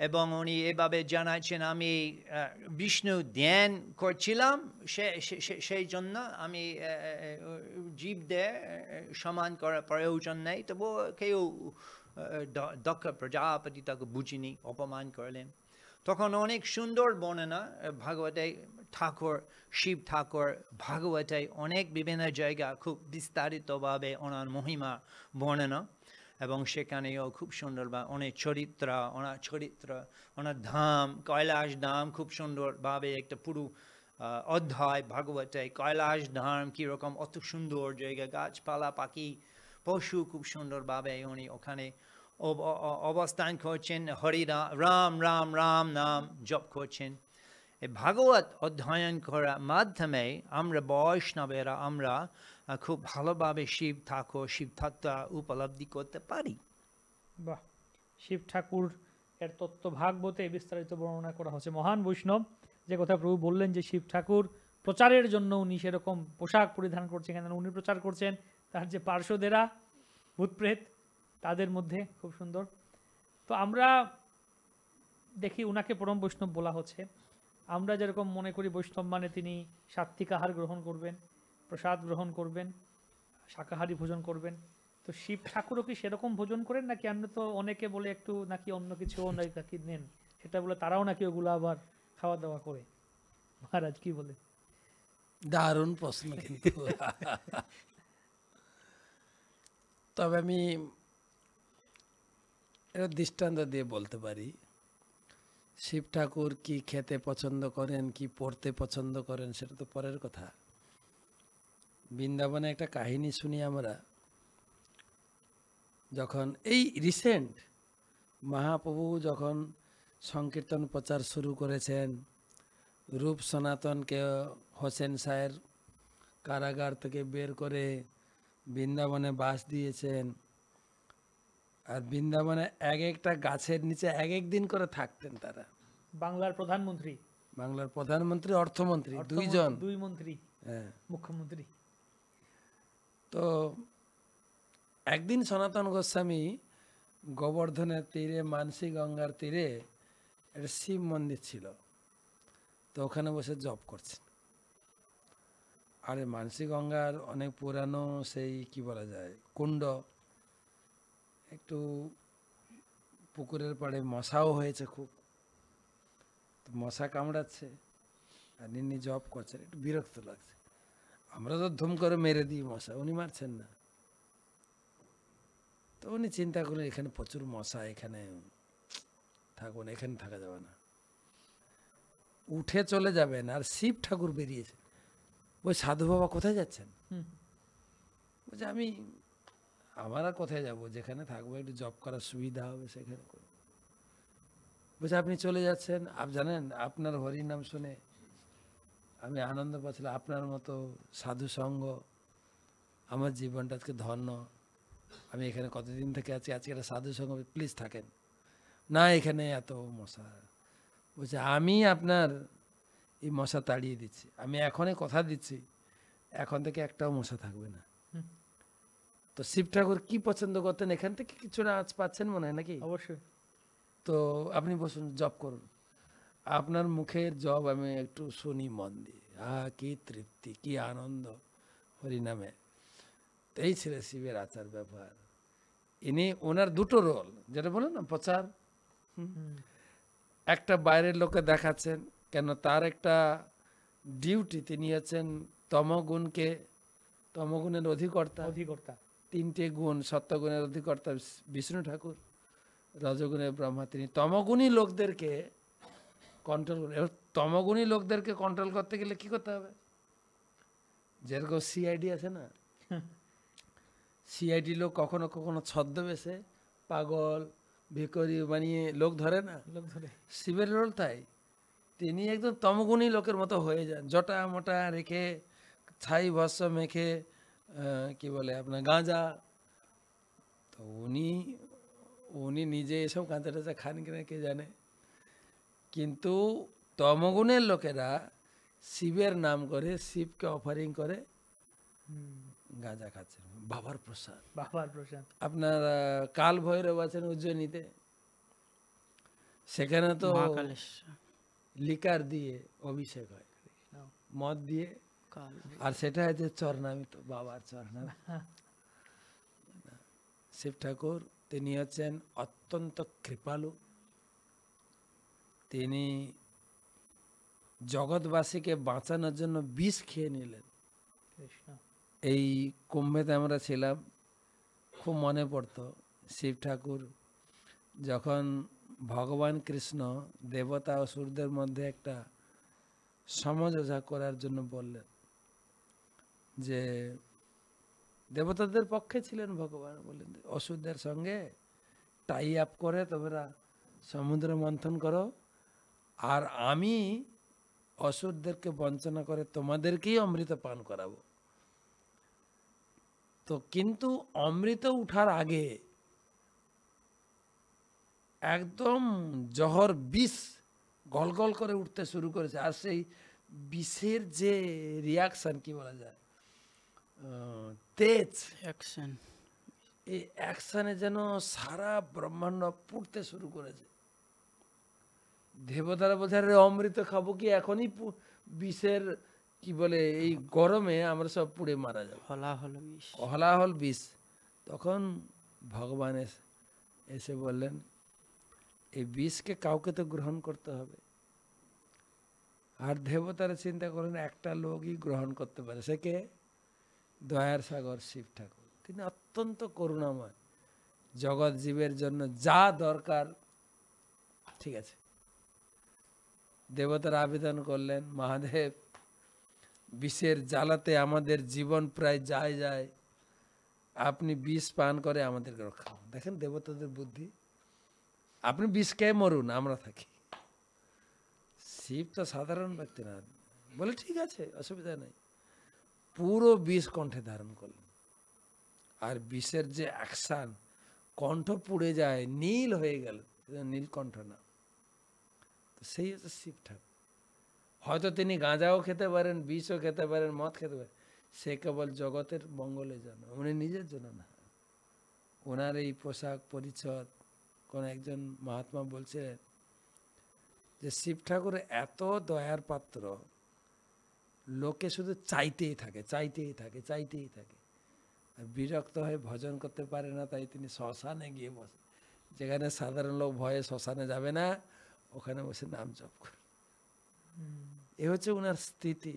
এবং উনি এভাবে জানাচ্ছেন আমি বিষ্ণু ধ্যান করছিলাম সেই জন্য আমি জীবদের সমান করার প্রয়োজন নেই তবু কেউ দক্ষ প্রজাপতি তাকে বুঝিনি অপমান করলেন তখন অনেক সুন্দর বর্ণনা ভাগবতে ঠাকুর শিব ঠাকুর ভাগবতে অনেক বিভিন্ন জায়গা খুব বিস্তারিতভাবে ওনার মহিমা বর্ণনা এবং সেখানেও খুব সুন্দর বা অনেক চরিত্র ওনার ধাম কৈলাস ধাম খুব সুন্দরভাবে একটা পুরো অধ্যায় ভাগবতে কৈলাস ধাম কীরকম অত সুন্দর জায়গা গাছপালা পাখি পশু খুব সুন্দরভাবে উনি ওখানে অবস্থান করছেন হরি রাম রাম রাম নাম জপ করছেন এই ভাগবত অধ্যয়ন করার মাধ্যমে আমরা বৈষ্ণবেরা আমরা খুব ভালোভাবে শিব ঠাকুর শিব তত্ত্ব উপলব্ধি করতে পারি বাহ শিব ঠাকুর এর তত্ত্ব ভাগবতে বিস্তারিত বর্ণনা করা হচ্ছে মহান বৈষ্ণব যে কথা প্রভু বললেন যে শিব ঠাকুর প্রচারের জন্য উনি সেরকম পোশাক পরিধান করছেন কেন উনি প্রচার করছেন তার যে পার্শ্বদেরা ভূতপ্রেত তাদের মধ্যে খুব সুন্দর তো আমরা দেখি উনাকে পরম বৈষ্ণব বলা হচ্ছে আমরা যেরকম মনে করি বৈষ্ণব মানে তিনি সাত্বিক আহার গ্রহণ করবেন প্রসাদ গ্রহণ করবেন শাকাহারী ভোজন করবেন তো শিব ঠাকুরও কি সেরকম ভোজন করেন নাকি আমরা তো অনেকে বলে একটু নাকি অন্য কিছু নাকি নেন সেটা বলে তারাও নাকি ওগুলো আবার খাওয়া দাওয়া করে মহারাজ কি বলে দারুণ প্রশ্ন কিন্তু তবে আমি এটা দৃষ্টান্ত দিয়ে বলতে পারি শিব ঠাকুর কি খেতে পছন্দ করেন কি পড়তে পছন্দ করেন সেটা তো পরের কথা বৃন্দাবনে একটা কাহিনী শুনি আমরা যখন এই রিসেন্ট মহাপ্রভু যখন সংকীর্তন প্রচার শুরু করেছেন রূপ সনাতনকে হোসেন শাহের কারাগার থেকে বের করে বৃন্দাবনে বাস দিয়েছেন আর বৃন্দাবনে এক একটা গাছের নিচে এক এক দিন করে থাকতেন তারা বাংলার প্রধানমন্ত্রী অর্থমন্ত্রী দুই মন্ত্রী হ্যাঁ মুখ্যমন্ত্রী তো একদিন সনাতন গোস্বামী গোবর্ধনের তীরে মানসী গঙ্গার তীরে একটা শিব মন্দির ছিল তো ওখানে বসে জপ করছেন আরে মানসী গঙ্গার অনেক পুরানো সেই কি বলা যায় কুণ্ড একটু পুকুরের পাড়ে মশাও হয়েছে খুব মশা কামড়াচ্ছে আর নিনি জব করছেন একটু বিরক্ত লাগছে আমরা তো ধুম করে মেরে দিই মশা উনি মারছেন না তো উনি চিন্তা করলেন এখানে প্রচুর মশা এখানে থাকুন এখানে থাকা যাবে না উঠে চলে যাবেন আর শিব ঠাকুর বেরিয়েছেন ওই সাধু বাবা কোথায় যাচ্ছেন বলছে আমি আমার আর কোথায় যাবো, যেখানে থাকবো একটু জব করার সুবিধা হবে সেখানে করবো। বলছে আপনি চলে যাচ্ছেন, জানেন আপনার হরি নাম শুনে আমি আনন্দ পাচ্ছিলাম, আপনার মতো সাধু সঙ্গ, আমার জীবনটা আজকে ধন্য। আমি এখানে কতদিন থেকে আছি, আজকে একটা সাধু সঙ্গ, প্লিজ থাকেন না, এখানে এত মশা। বলছে আমি আপনার এই মশা তাড়িয়ে দিচ্ছি, আমি এখনই কথা দিচ্ছি এখন থেকে একটাও মশা থাকবে না। তো শিব ঠাকুর কি পছন্দ করতেন, এখান থেকে কিছুটা আঁচ পাচ্ছেন মনে হয় নাকি? অবশ্যই। তো আপনি বসুন, জব করুন, আপনার মুখের জব আমি একটু শুনি মন দিয়ে, কি তৃপ্তি, কি আনন্দ হরিনামে। তো এই ছিল শিবের আচার ব্যবহার। ইনি ওনার দুটো রোল, যেটা বলেন না প্রচার, একটা বাইরের লোকে দেখাচ্ছেন, কেন তার একটা ডিউটি, তিনি হচ্ছেন তমগুণের অধিকর্তা। তিনটে গুণ, সত্যগুণের অধিকর্তা বিষ্ণু ঠাকুর, রজগুণের ব্রহ্মা, তিনি তমগুণী লোকদেরকে কন্ট্রোল করে। এবার তমগুণী লোকদেরকে কন্ট্রোল করতে গেলে কি করতে হবে? যেরকম সিআইডি আছে না, সিআইডি লোক কখনো কখনো ছদ্মবেশে পাগল ভিখারি বানিয়ে লোক ধরে না, শিবের রোল তাই। তিনি একদম তমগুণী লোকের মতো হয়ে যান, জটা মোটা রেখে, ছাই ভস্য মেখে, কি বলে আপনার গাঁজা। তো উনি নিজে এসব গাঁজা টাজা খান কিনা কে জানে, কিন্তু তমগুণের লোকেরা শিবের নাম করে, শিবকে অফারিং করে গাঁজা খাচ্ছেন, বাবার প্রসাদ। আপনার কাল ভৈরব আছেন উজ্জয়িনীতে, সেখানে তো লিকার দিয়ে অভিষেক হয়, মদ দিয়ে, আর সেটা হচ্ছে চরণামিত, বাবার চরণামিত। শিব ঠাকুর তিনি হচ্ছেন অত্যন্ত কৃপালু, তিনি জগৎবাসীকে বাঁচানোর জন্য বিষ খেয়ে নিলেন। এই কুম্ভেতে আমরা ছিলাম, খুব মনে পড়তো শিব ঠাকুর যখন ভগবান কৃষ্ণ দেবতা ও অসুরদের মধ্যে একটা সমঝোতা করার জন্য বললেন, যে দেবতাদের পক্ষে ছিলেন ভগবান, বললেন অসুরদের সঙ্গে টাই আপ করে তোমরা সমুদ্র মন্থন করো, আর আমি অসুরদেরকে বঞ্চনা করে তোমাদেরকেই অমৃত পান করাবো। তো কিন্তু অমৃত উঠার আগে একদম জহর বিষ গলগল করে উঠতে শুরু করেছে, আর সেই বিষের যে রিয়াকশন, কি বলা যায়, তেজ অ্যাকশন, এই অ্যাকশনে যেন সারা ব্রহ্মাণ্ড পুড়তে শুরু করেছে। দেবতারা বলছে আরে অমৃত খাবো কি, এখনই বিষের কি বলে, এই গরমে আমরা সব পুড়ে মারা যাবো, হলাহল বিষ। তখন ভগবান এসে বললেন এই বিষকে কাউকে তো গ্রহণ করতে হবে। আর দেবতারা চিন্তা করেন একটা লোকই গ্রহণ করতে পারে, সে কে? দয়ার সাগর শিব ঠাকুর। তিনি অত্যন্ত করুণাময়, জগৎ জীবের জন্য যা দরকার, ঠিক আছে। দেবতারা আবেদন করলেন, মহাদেব বিষের জ্বালাতে আমাদের জীবন প্রায় যায়, আপনি বিষ পান করে আমাদেরকে রক্ষা। দেখেন দেবতাদের বুদ্ধি, আপনি বিষ খেয়ে মরুন, আমরা থাকি। শিব তো সাধারণ ব্যক্তি না, বলে ঠিক আছে অসুবিধা নেই, পুরো বিষ কণ্ঠে ধারণ করলেন। আর বিষের যে অ্যাকশন, কণ্ঠ পুড়ে যায়, নীল হয়ে গেল, নীলকণ্ঠ না। তো সেই হচ্ছে শিব ঠাকুর। হয়তো তিনি গাঁজাও খেতে পারেন, বিষও খেতে পারেন, মদ খেতে পারেন, সে কেবল জগতের মঙ্গলের জন্য, উনি নিজের জন্য না। ওনার এই পোশাক পরিচ্ছদ, কোন একজন মহাত্মা বলছিলেন যে শিব ঠাকুর এত দয়ার পাত্র, লোকে শুধু চাইতেই থাকে, আর বিরক্ত হয়ে ভজন করতে পারে না, তাই তিনি শ্মশানে গিয়ে বসে, যেখানে সাধারণ লোক ভয়ে শ্মশানে যাবে না, ওখানে বসে নাম জপ করে। এ হচ্ছে ওনার স্থিতি।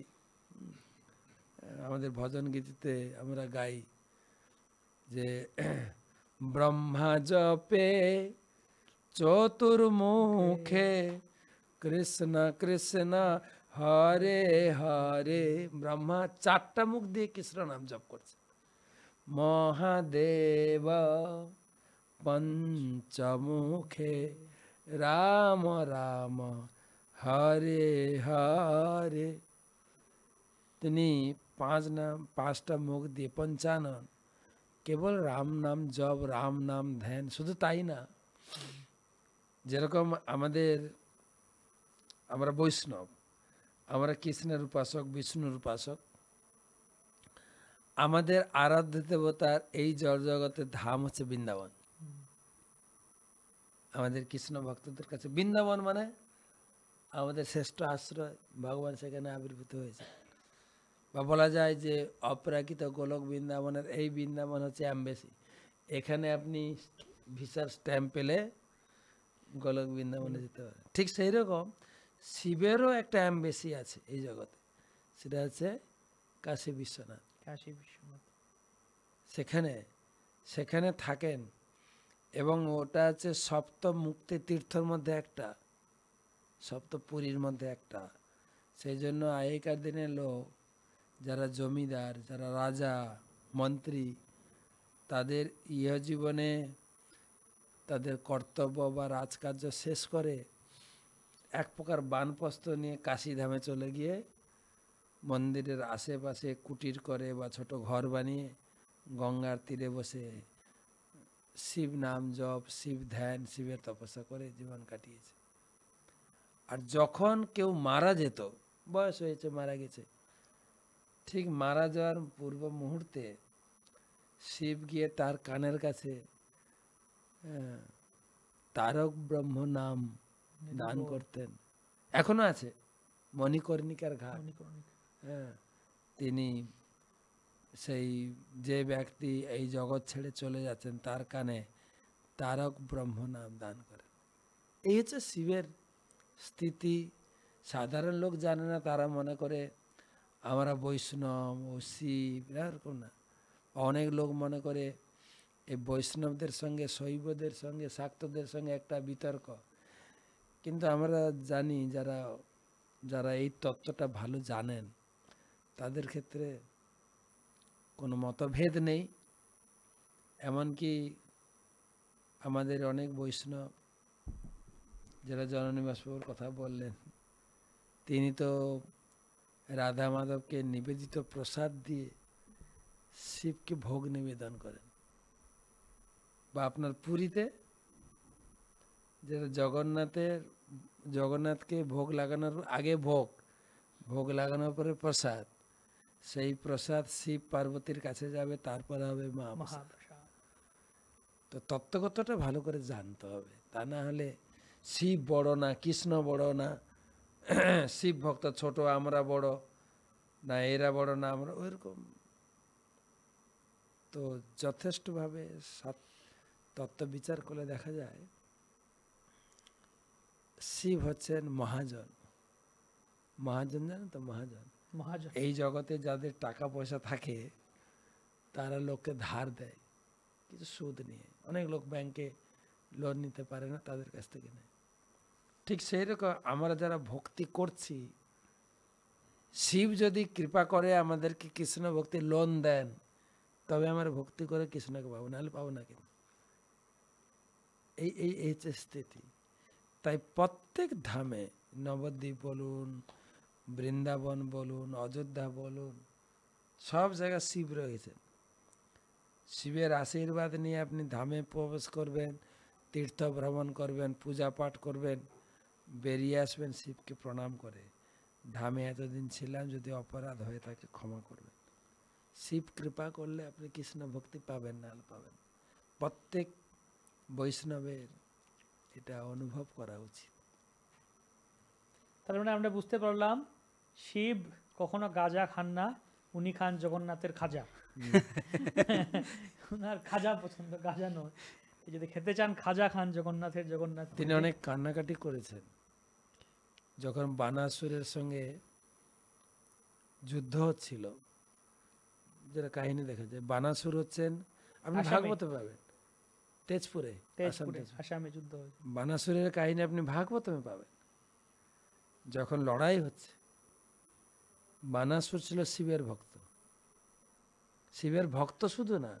আমাদের ভজন গীতিতে আমরা গাই যে ব্রহ্মা জপে চতুর্মুখে, কৃষ্ণ কৃষ্ণ হরে হরে। ব্রহ্মা 4টা মুখ দিয়ে কৃষ্ণ নাম জপ করছে, মহাদেব পঞ্চমুখে রাম রাম হরে হরে। তিনি পাঁচটা মুখ দিয়ে পঞ্চানন, কেবল রাম নাম জপ, রাম নাম ধ্যান। শুধু তাই না, যেরকম আমরা বৈষ্ণব, আমরা কৃষ্ণের উপাসক, বিষ্ণুর উপাসক, আমাদের আরাধ্য দেবতার এই জড় জগতের ধাম হচ্ছে বৃন্দাবন। আমাদের কৃষ্ণ ভক্তদের কাছে বৃন্দাবন মানে আমাদের শ্রেষ্ঠ আশ্রয়, ভগবান সেখানে আবির্ভূত হয়েছে। বা বলা যায় যে অপ্রাকৃত গোলক বৃন্দাবনের এই বৃন্দাবন হচ্ছে অ্যাম্বাসি। এখানে আপনি ভিসার স্ট্যাম্প পেলে গোলক বৃন্দাবনে যেতে পারেন। ঠিক সেই রকম শিবেরও একটা অ্যাম্বাসি আছে এই জগতে, সেটা হচ্ছে কাশী বিশ্বনাথ। কাশী বিশ্বনাথ সেখানে থাকেন, এবং ওটা হচ্ছে সপ্ত মুক্তি তীর্থের মধ্যে একটা, সপ্তপুরীর মধ্যে একটা। সেই জন্য আগেকার দিনের লোক যারা জমিদার, যারা রাজা মন্ত্রী, তাদের জীবনে তাদের কর্তব্য বা রাজকার্য শেষ করে এক প্রকার বানপ্রস্থ নিয়ে কাশীধামে চলে গিয়ে মন্দিরের আশেপাশে কুটির করে বা ছোট ঘর বানিয়ে গঙ্গার তীরে বসে শিব নাম জপ, শিব ধ্যান, শিবের তপস্যা করে জীবন কাটিয়েছে। আর যখন কেউ মারা যেত, বয়স হয়েছে, মারা গেছে, ঠিক মারা যাওয়ার পূর্ব মুহূর্তে শিব গিয়ে তার কানের কাছে তারক ব্রহ্ম নাম দান করতেন। এখনো আছে মণিকর্ণিকার ঘাট। হ্যাঁ, তিনি সেই যে ব্যক্তি এই জগৎ ছেড়ে চলে যাচ্ছেন তার কানে তারক ব্রহ্ম নাম দান করেন। এই হচ্ছে শিবের স্থিতি। সাধারণ লোক জানে না, তারা মনে করে আমরা বৈষ্ণব ও শিব, এরকম না। অনেক লোক মনে করে এই বৈষ্ণবদের সঙ্গে, শৈবদের সঙ্গে, শাক্তদের সঙ্গে একটা বিতর্ক। কিন্তু আমরা জানি, যারা এই তত্ত্বটা ভালো জানেন, তাদের ক্ষেত্রে কোনো মতভেদ নেই। এমনকি আমাদের অনেক বৈষ্ণব, যারা জননী বাসুর কথা বললেন, তিনি তো রাধা মাধবকে নিবেদিত প্রসাদ দিয়ে শিবকে ভোগ নিবেদন করেন। বা আপনার পুরীতে যেটা জগন্নাথকে ভোগ লাগানোর আগে ভোগ লাগানোর পরে প্রসাদ, সেই প্রসাদ শিব পার্বতীর কাছে যাবে, তারপরে হবে মহাপ্রসাদ। তো তত্ত্বগতটা ভালো করে জানতে হবে, তা না হলে শিব বড় না, কৃষ্ণ বড় না, শিব ভক্ত ছোট, আমরা বড় না, এরা বড় না, আমরা ওইরকম। তো যথেষ্টভাবে তত্ত্ব বিচার করলে দেখা যায় শিব হচ্ছেন মহাজন। মহাজন জানেন তো? মহাজন এই জগতে যাদের টাকা পয়সা থাকে তারা লোককে ধার দেয় কিছু সুদ নিয়ে। অনেক লোক ব্যাংকে লোন নিতে পারে না, তাদের কাছ থেকে নেয়। ঠিক সেই রকম আমরা যারা ভক্তি করছি, শিব যদি কৃপা করে আমাদেরকে কৃষ্ণ ভক্তি লোন দেন, তবে আমরা ভক্তি করে কৃষ্ণকে পাবো, নাহলে পাবো না। কিন্তু এই হচ্ছে স্থিতি। তাই প্রত্যেক ধামে, নবদ্বীপ বলুন, বৃন্দাবন বলুন, অযোধ্যা বলুন, সব জায়গায় শিব রয়েছেন। শিবের আশীর্বাদ নিয়ে আপনি ধামে প্রবেশ করবেন, তীর্থ ভ্রমণ করবেন, পূজা পাঠ করবেন, বেরিয়ে আসবেন শিবকে প্রণাম করে। ধামে এতদিন ছিলাম, যদি অপরাধ হয়ে থাকে ক্ষমা করবেন। শিব কৃপা করলে আপনি কৃষ্ণ ভক্তি পাবেন, না পাবেন। প্রত্যেক বৈষ্ণবের এটা অনুভব করা উচিত। তার মানে আমরা বুঝতে পারলাম শিব কখনো গাঁজা খান না, উনি খান জগন্নাথের খাজা। ওনার খাজা পছন্দ, গাঁজা নয়। যদি খেতে চান খাজা খান জগন্নাথের। জগন্নাথ তিনি অনেক কান্নাকাটি করেছেন যখন বানাসুরের সঙ্গে যুদ্ধ হচ্ছিল, যেটা কাহিনী দেখা যায়। বানাসুর হচ্ছেন, আপনি ভাগবতে পাবেন, তেজপুরে আসামে যুদ্ধ হয়েছে। বানাসুরের কাহিনী আপনি ভাগবতে পাবেন। যখন লড়াই হচ্ছে, বানাসুর ছিল শিবের ভক্ত। শিবের ভক্ত শুধু না,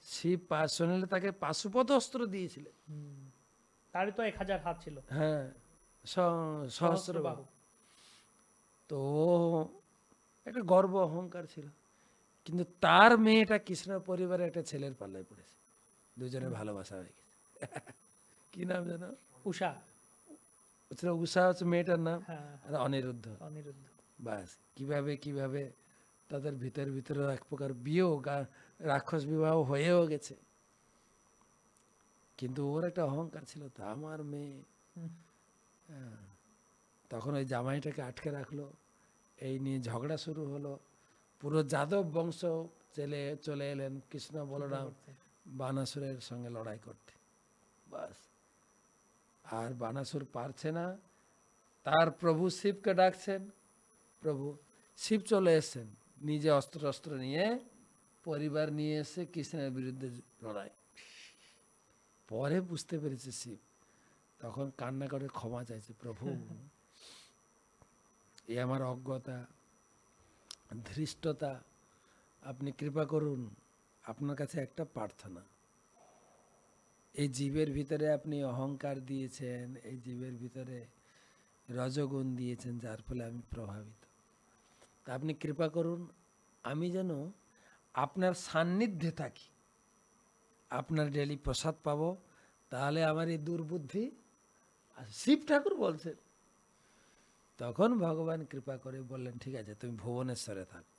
শিব পার্সোনালি তাকে পাশুপত অস্ত্র দিয়েছিলেন। তারই তো 1000 হাত ছিল, হ্যাঁ, সহস্রবাহু। তো একটা গর্ব অহংকার ছিল, কিন্তু তার মেয়েটা কৃষ্ণ পরিবারের একটা ছেলের পাল্লায় পড়েছে, দুজনের ভালোবাসা হয়ে গেছে। কি নাম জানো? উষা। উষা হচ্ছে মেয়েটার নাম, হ্যাঁ, আর অনিরুদ্ধ। অনিরুদ্ধ। বাস কিভাবে কিভাবে তাদের ভিতরে এক প্রকার বিয়োগ আর রাক্ষস বিবাহ হয়েও গেছে, কিন্তু ওর একটা অহংকার ছিল, তো আমার মেয়ে। হ্যাঁ, তখন ওই জামাইটাকে আটকে রাখলো, এই নিয়ে ঝগড়া শুরু হলো। পুরো যাদব বংশ চলে এলেন কৃষ্ণ বলরাম বানাসুরের সঙ্গে লড়াই করতে। বাস, আর বানাসুর পারছে না, তার প্রভু শিবকে ডাকছেন, প্রভু শিব চলে এসেছেন নিজে অস্ত্র নিয়ে, পরিবার নিয়ে এসে কৃষ্ণের বিরুদ্ধে লড়াই। পরে বুঝতে পেরেছে শিব, তখন কান্না করে ক্ষমা চাইছে, প্রভু এ আমার অজ্ঞতা, ধৃষ্টতা, আপনি কৃপা করুন, আপনার কাছে একটা প্রার্থনা, এই জীবের ভিতরে আপনি অহংকার দিয়েছেন, এই জীবের ভিতরে রজগুণ দিয়েছেন, যার ফলে আমি প্রভাবিত, তা আপনি কৃপা করুন, আমি যেন আপনার সান্নিধ্যে থাকি, আপনার ডেলি প্রসাদ পাবো, তাহলে আমার এই দুর্বুদ্ধি। আর শিব ঠাকুর বলছেন, তখন ভগবান কৃপা করে বললেন, ঠিক আছে তুমি ভুবনেশ্বরে থাকো,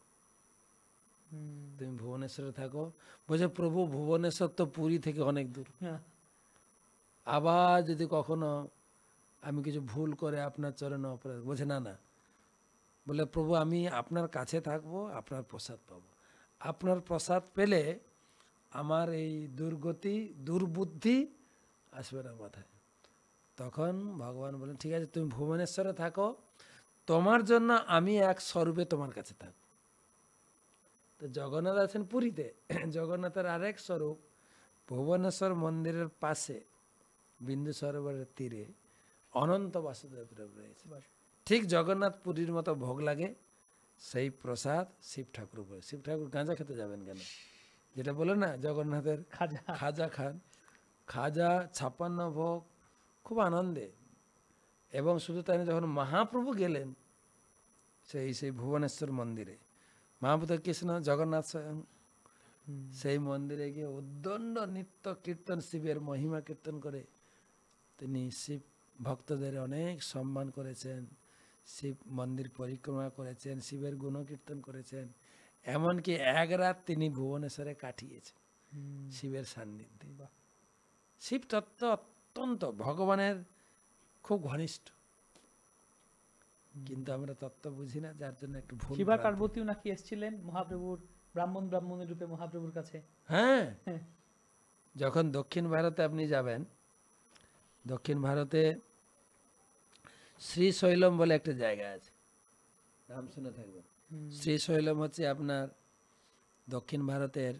তুমি ভুবনেশ্বরে থাকো। বলছে, প্রভু ভুবনেশ্বর তো পুরী থেকে অনেক দূর, আবার যদি কখনো আমি কিছু ভুল করে আপনার চরণে অপরাধ, বলছে না না, বলে প্রভু আমি আপনার কাছে থাকবো, আপনার প্রসাদ পাবো, আপনার প্রসাদ পেলে আমার এই দুর্বুদ্ধি আসবে না মাথায়। তখন ভগবান বলেন, ঠিক আছে তুমি ভুবনেশ্বরে থাকো, তোমার জন্য আমি এক স্বরূপে তোমার কাছে থাকবো। তো জগন্নাথ আছেন পুরীতে, জগন্নাথের আরেক স্বরূপ ভুবনেশ্বর মন্দিরের পাশে বিন্দু সরোবরের তীরে অনন্ত বাসুদেব রয়েছে। ঠিক জগন্নাথ পুরীর মতো ভোগ লাগে, সেই প্রসাদ শিব ঠাকুর উপরে। শিব ঠাকুর গাঁজা খেতে যাবেন কেন? যেটা বলে না জগন্নাথের খাজা খান, খাজা 56 ভোগ, খুব আনন্দে। এবং শুধু তাই না, যখন মহাপ্রভু গেলেন সেই ভুবনেশ্বর মন্দিরে, মহাপ্রভু কৃষ্ণ জগন্নাথ স্বয়ং সেই মন্দিরে গিয়ে উদ্দণ্ড নিত্য কীর্তন, শিবের মহিমা কীর্তন করে তিনি শিব ভক্তদের অনেক সম্মান করেছেন, শিব মন্দির পরিক্রমা করেছেন, শিবের গুণকীর্তন করেছেন, এমনকি এক রাত তিনি ভুবনেশ্বরে কাটিয়েছেন শিবের সান্নিধ্যে। শিব তত্ত্ব অত্যন্ত ভগবানের খুব ঘনিষ্ঠ, কিন্তু আমরা তত্ত্ব বুঝি না, যার জন্য একটু ভুল। শিবা পার্বতীও নাকি এসেছিলেন মহাপ্রভুর ব্রাহ্মণের রূপে মহাপ্রভুর কাছে। হ্যাঁ, যখন দক্ষিণ ভারতে আপনি যাবেন, দক্ষিণ ভারতে শ্রীশৈলম বলে একটা জায়গা আছে, নাম শুনে থাকবেন। শ্রীশৈলম হচ্ছে আপনার দক্ষিণ ভারতের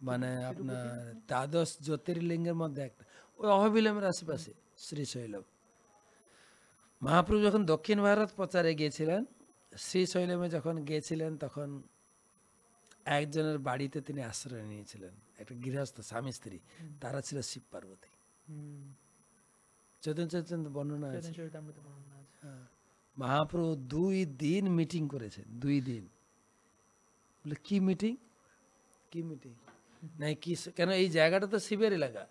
মানে আপনার দ্বাদশ জ্যোতির্লিঙ্গের মধ্যে একটা, ওই অহবিলমের আশেপাশে শ্রীশৈলম। মহাপ্রভু যখন দক্ষিণ ভারত প্রচারে গিয়েছিলেন, শ্রীশৈলমে যখন গিয়েছিলেন, তখন একজনের বাড়িতে তিনি আশ্রয় নিয়েছিলেন, একটা গৃহস্থ স্বামী স্ত্রী, তারা ছিল শিব পার্বতী। চৈতন্য বর্ণনা আছে। মহাপ্রভু 2 দিন মিটিং করেছেন, 2 দিন। বলে কি মিটিং? কি মিটিং নাই কি, কেন এই জায়গাটা তো শিবের এলাকা,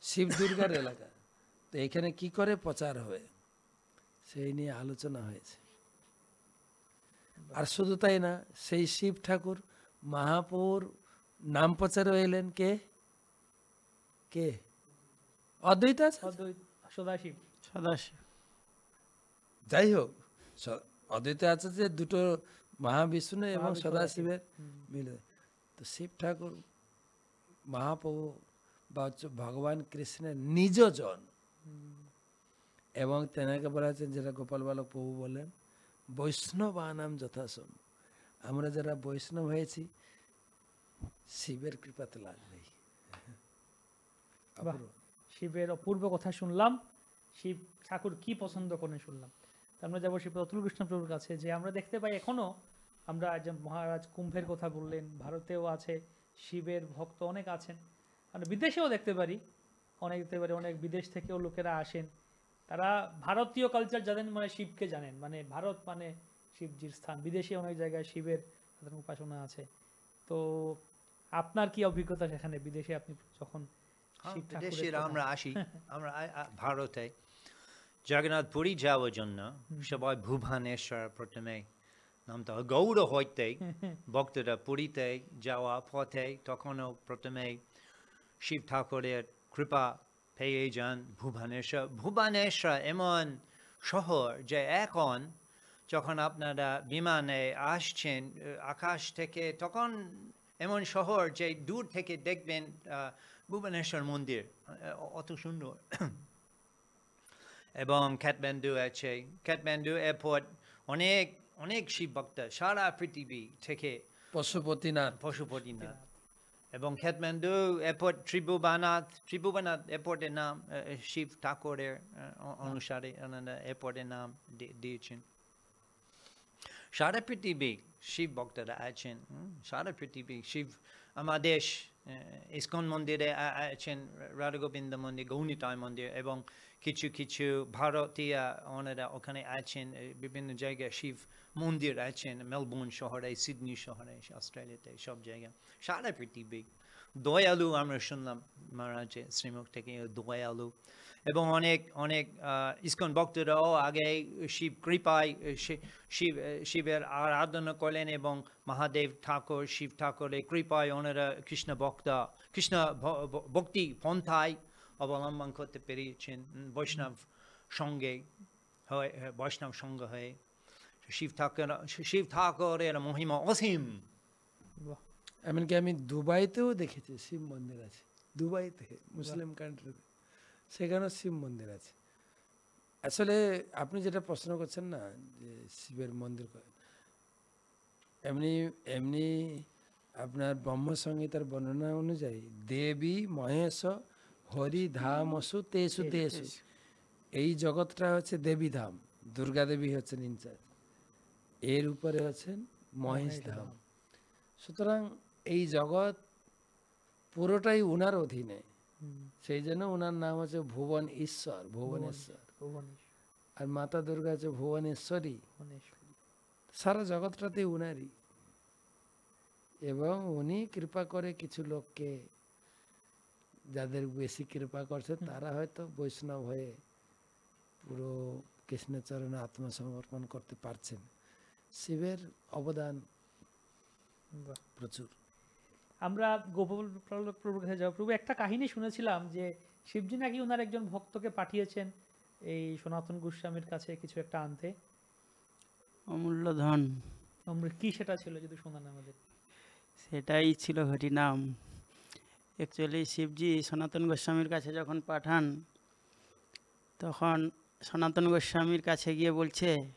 শিব দুর্গার এলাকা, তো এখানে কি করে প্রচার হবে সেই নিয়ে আলোচনা হয়েছে। আর শুধু তাই না, সেই শিব ঠাকুর মহাপ্রভুর নাম প্রচারে এলেন কে কে? অদ্বৈত সদাশিব। যাই হোক, অদ্বৈত আছে যে দুটো মহাবিষ্ণু এবং সদাশিবের মিলে। তো শিব ঠাকুর মহাপ্রভু বা ভগবান কৃষ্ণের নিজজন, এবং তেনাকে বলা হচ্ছে, যেটা গোপাল বালক প্রভু বলেন, বৈষ্ণবানাম যথাসম, আমরা যারা বৈষ্ণব হয়েছি শিবের কৃপাতে লাগবেই। শিবের অপূর্ব কথা শুনলাম, শিব ঠাকুর কি পছন্দ করেন শুনলাম। আমরা যাবো শিব অতুল কৃষ্ণ প্রভুর কাছে, যে আমরা দেখতে পাই এখনো আমরা যে মহারাজ কুম্ভের কথা বললেন, ভারতেও আছে শিবের ভক্ত অনেক আছেন, মানে বিদেশেও দেখতে পারি, অনেক বিদেশ থেকেও লোকেরা আসেন, তারা ভারতীয় কালচার জানেন, মানে শিবকে জানেন, মানে ভারত মানে শিবজির স্থান। বিদেশে অনেক জায়গায় শিবের তাদের উপাসনা আছে। তো আপনার কি অভিজ্ঞতা সেখানে বিদেশে আপনি যখন শিব ঠাকুরের দেশের কথা- আমরা আসি, আমরা ভারতে জগন্নাথ পুরী যাওয়ার জন্য সবাই ভুবনেশ্বর প্রথমে নামতে হয়। গৌড় হইতে ভক্তরা পুরীতে যাওয়া পথে তখনও প্রথমে শিব ঠাকুরের কৃপা পেয়ে যান ভুবনেশ্বর। ভুবনেশ্বর এমন শহর যে এখন যখন আপনারা বিমানে আসছেন আকাশ থেকে, তখন এমন শহর যে দূর থেকে দেখবেন ভুবনেশ্বর মন্দির অত সুন্দর। এবং কাঠমান্ডু আছে, কাঠমান্ডু এয়ারপোর্ট, অনেক অনেক শিব ভক্ত সারা পৃথিবী থেকে, পশুপতিনাথ। এবং কাঠমান্ডু এয়ারপোর্ট ত্রিভুবনাথ এয়ারপোর্টের নাম শিব ঠাকুরের অনুসারে এয়ারপোর্টের নাম দিয়েছেন। সারা পৃথিবী শিব ভক্তরা আছেন, সারা পৃথিবী শিব। আমাদের ইস্কন মন্দিরে আছেন, রাধা গোবিন্দ মন্দির, গৌনিতায় মন্দির, এবং কিছু কিছু ভারতীয় ওনারা ওখানে আছেন। বিভিন্ন জায়গায় শিব মন্দির আছেন, মেলবোর্ন শহরে, সিডনি শহরে, অস্ট্রেলিয়াতে, সব জায়গায়, সারা পৃথিবী। দয়ালু আমরা শুনলাম মহারাজের শ্রীমুখ থেকে, দয়ালু। এবং অনেক অনেক ইস্কন ভক্তরাও আগে শিব কৃপায় শিবের আরাধনা করলেন, এবং মহাদেব ঠাকুর, শিব ঠাকুরের কৃপায় ওনারা কৃষ্ণ ভক্তি পন্থায় অবলম্বন করতে পেরেছেন, বৈষ্ণব সঙ্গ হয়ে। শিব ঠাকুরের মহিমা অসীম। বাহ, এমনকি আমি দুবাইতেও দেখেছি শিব মন্দির আছে, দুবাইতে, মুসলিম কান্ট্রিতে, সেখানেও শিব মন্দির আছে। আসলে আপনি যেটা প্রশ্ন করছেন না, যে শিবের মন্দির, এমনি এমনি আপনার ব্রহ্মসংহিতার বর্ণনা অনুযায়ী দেবী মহেশ হরি ধামসু তেসু তেসু, এই জগৎটা হচ্ছে দেবী ধাম, দুর্গা দেবী হচ্ছেন ইনচার্জ, এর উপরে হচ্ছেন মহেশ ধাম। সুতরাং এই জগৎ পুরোটাই উনার অধীনে, সেই জন্য উনার নাম হচ্ছে ভুবন ঈশ্বর, ভুবনেশ্বর। আর মাতা দুর্গা হচ্ছে ভুবনেশ্বরী, সারা জগৎটাতে উনারই। এবং উনি কৃপা করে কিছু লোককে, যাদের বেশি কৃপা করছে তারা হয়তো বৈষ্ণব হয়ে পুরো কৃষ্ণচরণে আত্মসমর্পণ করতে পারছেন। শিবের অবদান প্রচুর। আমরা গোপাল প্রভুর কাছে যাবো। প্রভু, একটা কাহিনী শুনেছিলাম যে শিবজি নাকি ওনার একজন ভক্তকে পাঠিয়েছেন এই সনাতন গোস্বামীর কাছে কিছু একটা আনতে, অমূল্য ধন। কি সেটা ছিল যদি শোনান আমাদের? সেটাই ছিল হরিনাম। অ্যাকচুয়ালি শিবজি সনাতন গোস্বামীর কাছে যখন পাঠান, তখন সনাতন গোস্বামীর কাছে গিয়ে বলছে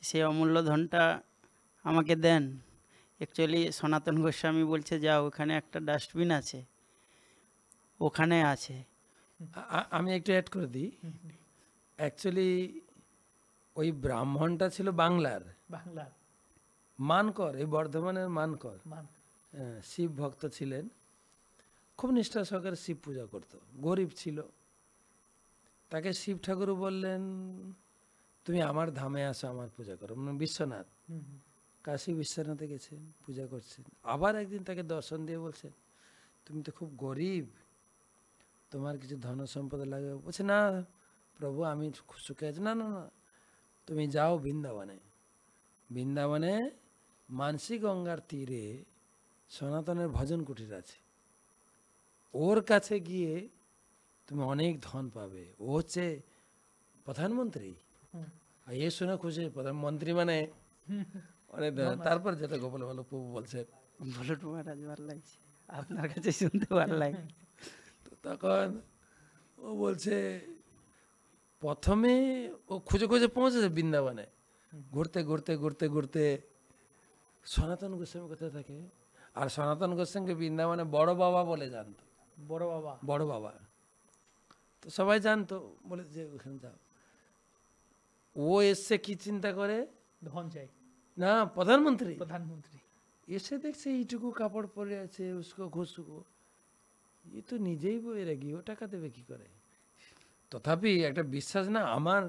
সে অমূল্য ধনটা আমাকে দেন। অ্যাকচুয়ালি সনাতন গোস্বামী বলছে যাও, ওখানে একটা ডাস্টবিন আছে, ওখানে আছে। আমি একটু অ্যাড করে দিই। অ্যাকচুয়ালি ওই ব্রাহ্মণটা ছিল বাংলার মানকর, এই বর্ধমানের মানকর, শিব ভক্ত ছিলেন, খুব নিষ্ঠা সহকারে শিব পূজা করত, গরিব ছিল। তাকে শিব ঠাকুর বললেন তুমি আমার ধামে আসো, আমার পূজা করো। বিশ্বনাথ, কাশী বিশ্বনাথে গেছেন, পূজা করছেন। আবার একদিন তাকে দর্শন দিয়ে বলছেন তুমি তো খুব গরিব, তোমার কিছু ধন সম্পদ লাগে। বলছে না প্রভু, আমি সুখে আছি। না না না, তুমি যাও বৃন্দাবনে, বৃন্দাবনে মানসী গঙ্গার তীরে সনাতনের ভজন কুটির আছে, ওর কাছে গিয়ে তুমি অনেক ধন পাবে। ও হচ্ছে প্রধানমন্ত্রী। আর এ শুনে খুশি, প্রধানমন্ত্রী মানে অনেক। তারপর যেটা গোপাল ভালো প্রভু বলছেন, বলুন মহারাজ, ভালো লাগছে, আপনার কাছে শুনতে ভালো লাগে। তো তখন ও বলছে প্রথমে ও খুঁজে খুঁজে পৌঁছেছে বৃন্দাবনে, ঘুরতে ঘুরতে ঘুরতে ঘুরতে সনাতন গোস্বামী কোথায় থাকে। আর সনাতন গোস্বামীকে বৃন্দাবনে বড় বাবা বলে জানতো, বড় বাবা। তো সবাই জানতো, বলে যে ওখানে যাও। ও এসছে কি চিন্তা করে, ধন চাই, না প্রধানমন্ত্রী প্রধানমন্ত্রী। এসে দেখছে এইটুকু কাপড় পরে আছে, উস্কো ঘুসকো, এ তো নিজেই বৈরাগী, ও টাকা দেবে কি করে? তথাপি একটা বিশ্বাস না, আমার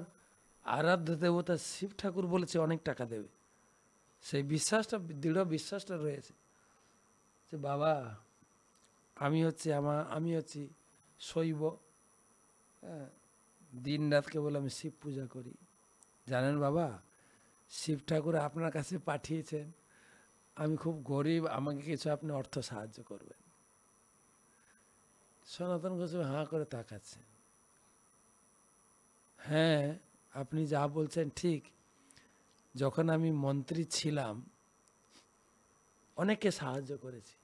আরাধ্য দেবতা শিব ঠাকুর বলেছে অনেক টাকা দেবে, সেই বিশ্বাসটা, দৃঢ় বিশ্বাসটা রয়েছে যে বাবা আমি হচ্ছি শৈব, হ্যাঁ, দিন রাত কেবল আমি শিব পূজা করি। জানেন বাবা, শিব ঠাকুর আপনার কাছে পাঠিয়েছেন, আমি খুব গরিব, আমাকে কিছু আপনি অর্থ সাহায্য করবেন। সনাতন গোস্বামী হাঁ করে তাকাচ্ছে, হ্যাঁ আপনি যা বলছেন ঠিক, যখন আমি মন্ত্রী ছিলাম অনেককে সাহায্য করেছি।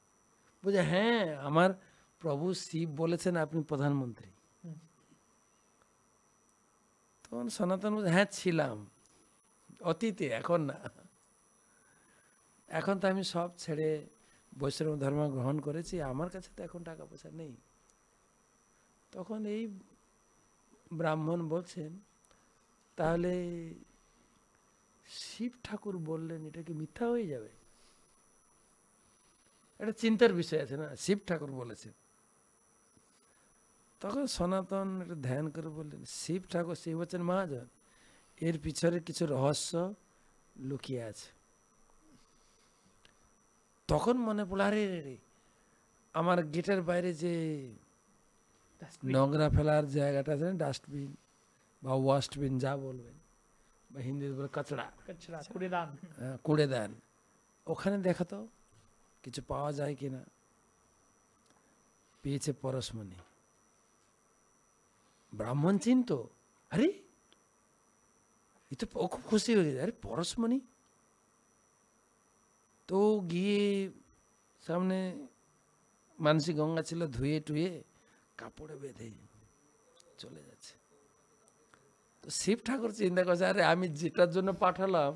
বুঝে হ্যাঁ, আমার প্রভু শিব বলেছেন আপনি প্রধানমন্ত্রী। তখন সনাতন বলছে হ্যাঁ ছিলাম, অতীতে, এখন না, এখন তো আমি সব ছেড়ে বৈষ্ণব ধর্ম গ্রহণ করেছি, আমার কাছে তো এখন টাকা পয়সা নেই। তখন এই ব্রাহ্মণ বলছেন তাহলে শিব ঠাকুর বললেন এটা কি মিথ্যা হয়ে যাবে? এটা চিন্তার বিষয় আছে না, শিব ঠাকুর বলেছেন। তখন সনাতন এটা ধ্যান করে বললেন শিব ঠাকুর, শিব হচ্ছেন মহাজন, এর পিছনে কিছু রহস্য লুকিয়ে আছে। তখন মনে পড়ল, আরে রে, আমার গেটের বাইরে যে নোংরা ফেলার জায়গাটা আছে না, ডাস্টবিন বা ওয়াস্টবিন যা বলবেন, বা হিন্দিতে বলে কচড়া, কুড়েদান, কুড়েদান, ওখানে দেখা তো কিছু পাওয়া যায় কিনা। পেয়েছে পরশমণি। ব্রাহ্মণ চিন্ত, আরে এ তো, ও খুব খুশি হয়ে গেছে, আরে পরশমণি। তো গিয়ে সামনে মানসী গঙ্গা ছিল, ধুয়ে টুয়ে কাপড়ে বেঁধে চলে যাচ্ছে। তো শিব ঠাকুর চিন্তা করছে, আরে আমি যেটার জন্য পাঠালাম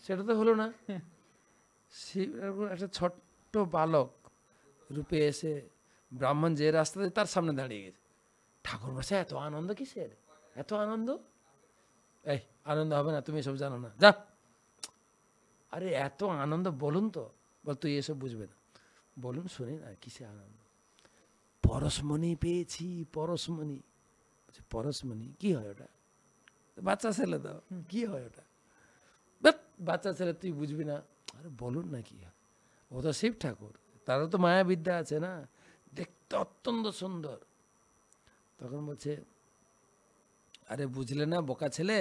সেটা তো হলো না। শিব ঠাকুর একটা ছোট্ট বালক রূপে এসে ব্রাহ্মণ যে রাস্তাতে তার সামনে দাঁড়িয়ে গেছে। ঠাকুর বলছে এত আনন্দ কিসের, এত আনন্দ? এই আনন্দ হবে না, তুমি এসব জানো না, যা। আরে এত আনন্দ বলুন তো, বল তুই এসব বুঝবে না, বলুন শুনি না কিসে আনন্দ? পরশমণি পেয়েছি, পরশমণি। পরশমণি কি হয় ওটা? বাচ্চা ছেলে দাও, কি হয় ওটা? বাচ্চা ছেলে, তুই বুঝবি না। আরে বলুন না কি হয়। ও তো শিব ঠাকুর, তারও তো মায়াবিদ্যা আছে না, দেখতে অত্যন্ত সুন্দর। তখন বলছে আরে বুঝলে না বোকা ছেলে,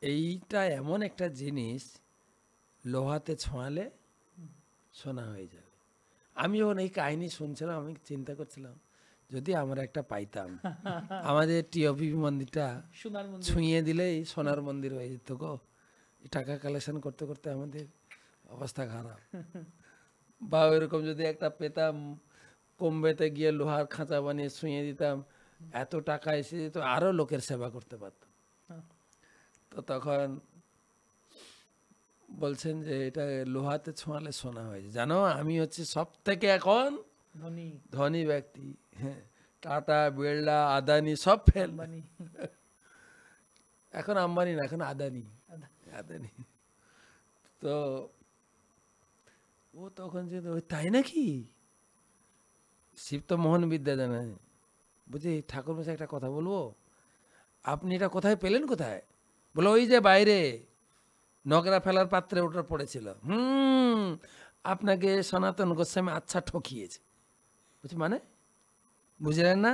এইটা এমন একটা জিনিস লোহাতে ছোঁয়ালে সোনা হয়ে যাবে। আমি যখন এই কাহিনী শুনছিলাম আমি চিন্তা করছিলাম যদি আমরা একটা পাইতাম, আমাদের টিওপি মন্দিরটা ছুঁয়ে দিলেই সোনার মন্দির হয়ে যেত গো। টাকা কালেকশন করতে করতে আমাদের অবস্থা খারাপ। বা ওইরকম যদি একটা পেতাম, কমবেতে গিয়ে লোহার খাঁচা বানিয়ে ছুঁয়ে দিতাম, এত টাকা এসে যেত, আরো লোকের সেবা করতে পারতাম। তো তখন বলছেন যে এটা লোহাতে ছোঁয়ালে সোনা হয়েছে। জানো আমি হচ্ছে সব থেকে এখন ধনী ব্যক্তি। হ্যাঁ, টাটা, বিড়লা, আদানি সব ফেল, এখন আম্বানি না, এখন আদানি। আদানি। তো ও তখন যে তাই নাকি, শিব তো মোহন বিদ্যা জানে। বুঝি ঠাকুর মশাই একটা কথা বলবো, আপনি এটা কোথায় পেলেন? কোথায়? বলো ওই যে বাইরে নোংরা ফেলার পাত্রে ওটা পড়েছিল। আপনাকে সনাতন গোস্বামী আচ্ছা ঠকিয়েছে। বুঝছি মানে বুঝলেন না?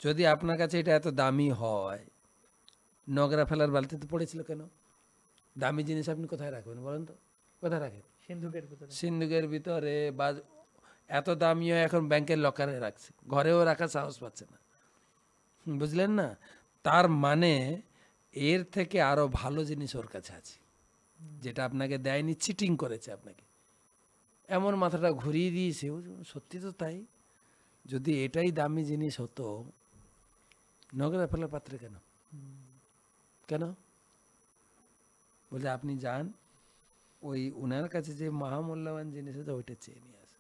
যদি আপনার কাছে এটা এত দামি হয়, নোংরা ফেলার বালতিতে পড়েছিল কেন? দামি জিনিস আপনি কোথায় রাখবেন বলেন তো? কোথায় রাখেন? সিন্ধুকের ভিতরে। বা এত দামিও এখন ব্যাংকের লকারে রাখছে, ঘরেও রাখার সাহস পাচ্ছে না। বুঝলেন না? তার মানে এর থেকে আরো ভালো জিনিস ওর কাছে আছে, যেটা আপনাকে দেয়নি, চিটিং করেছে আপনাকে, এমন মাথাটা ঘুরিয়ে দিয়েছে। সত্যি তো তাই। যদি এটাই দামি জিনিস হতো, নোংরা ফেলার পাত্রে কেন? কেন? বলছে আপনি যান, ওই উনার কাছে যে মহামূল্যবান জিনিস আছে ওইটা চেয়ে নিয়ে আসে।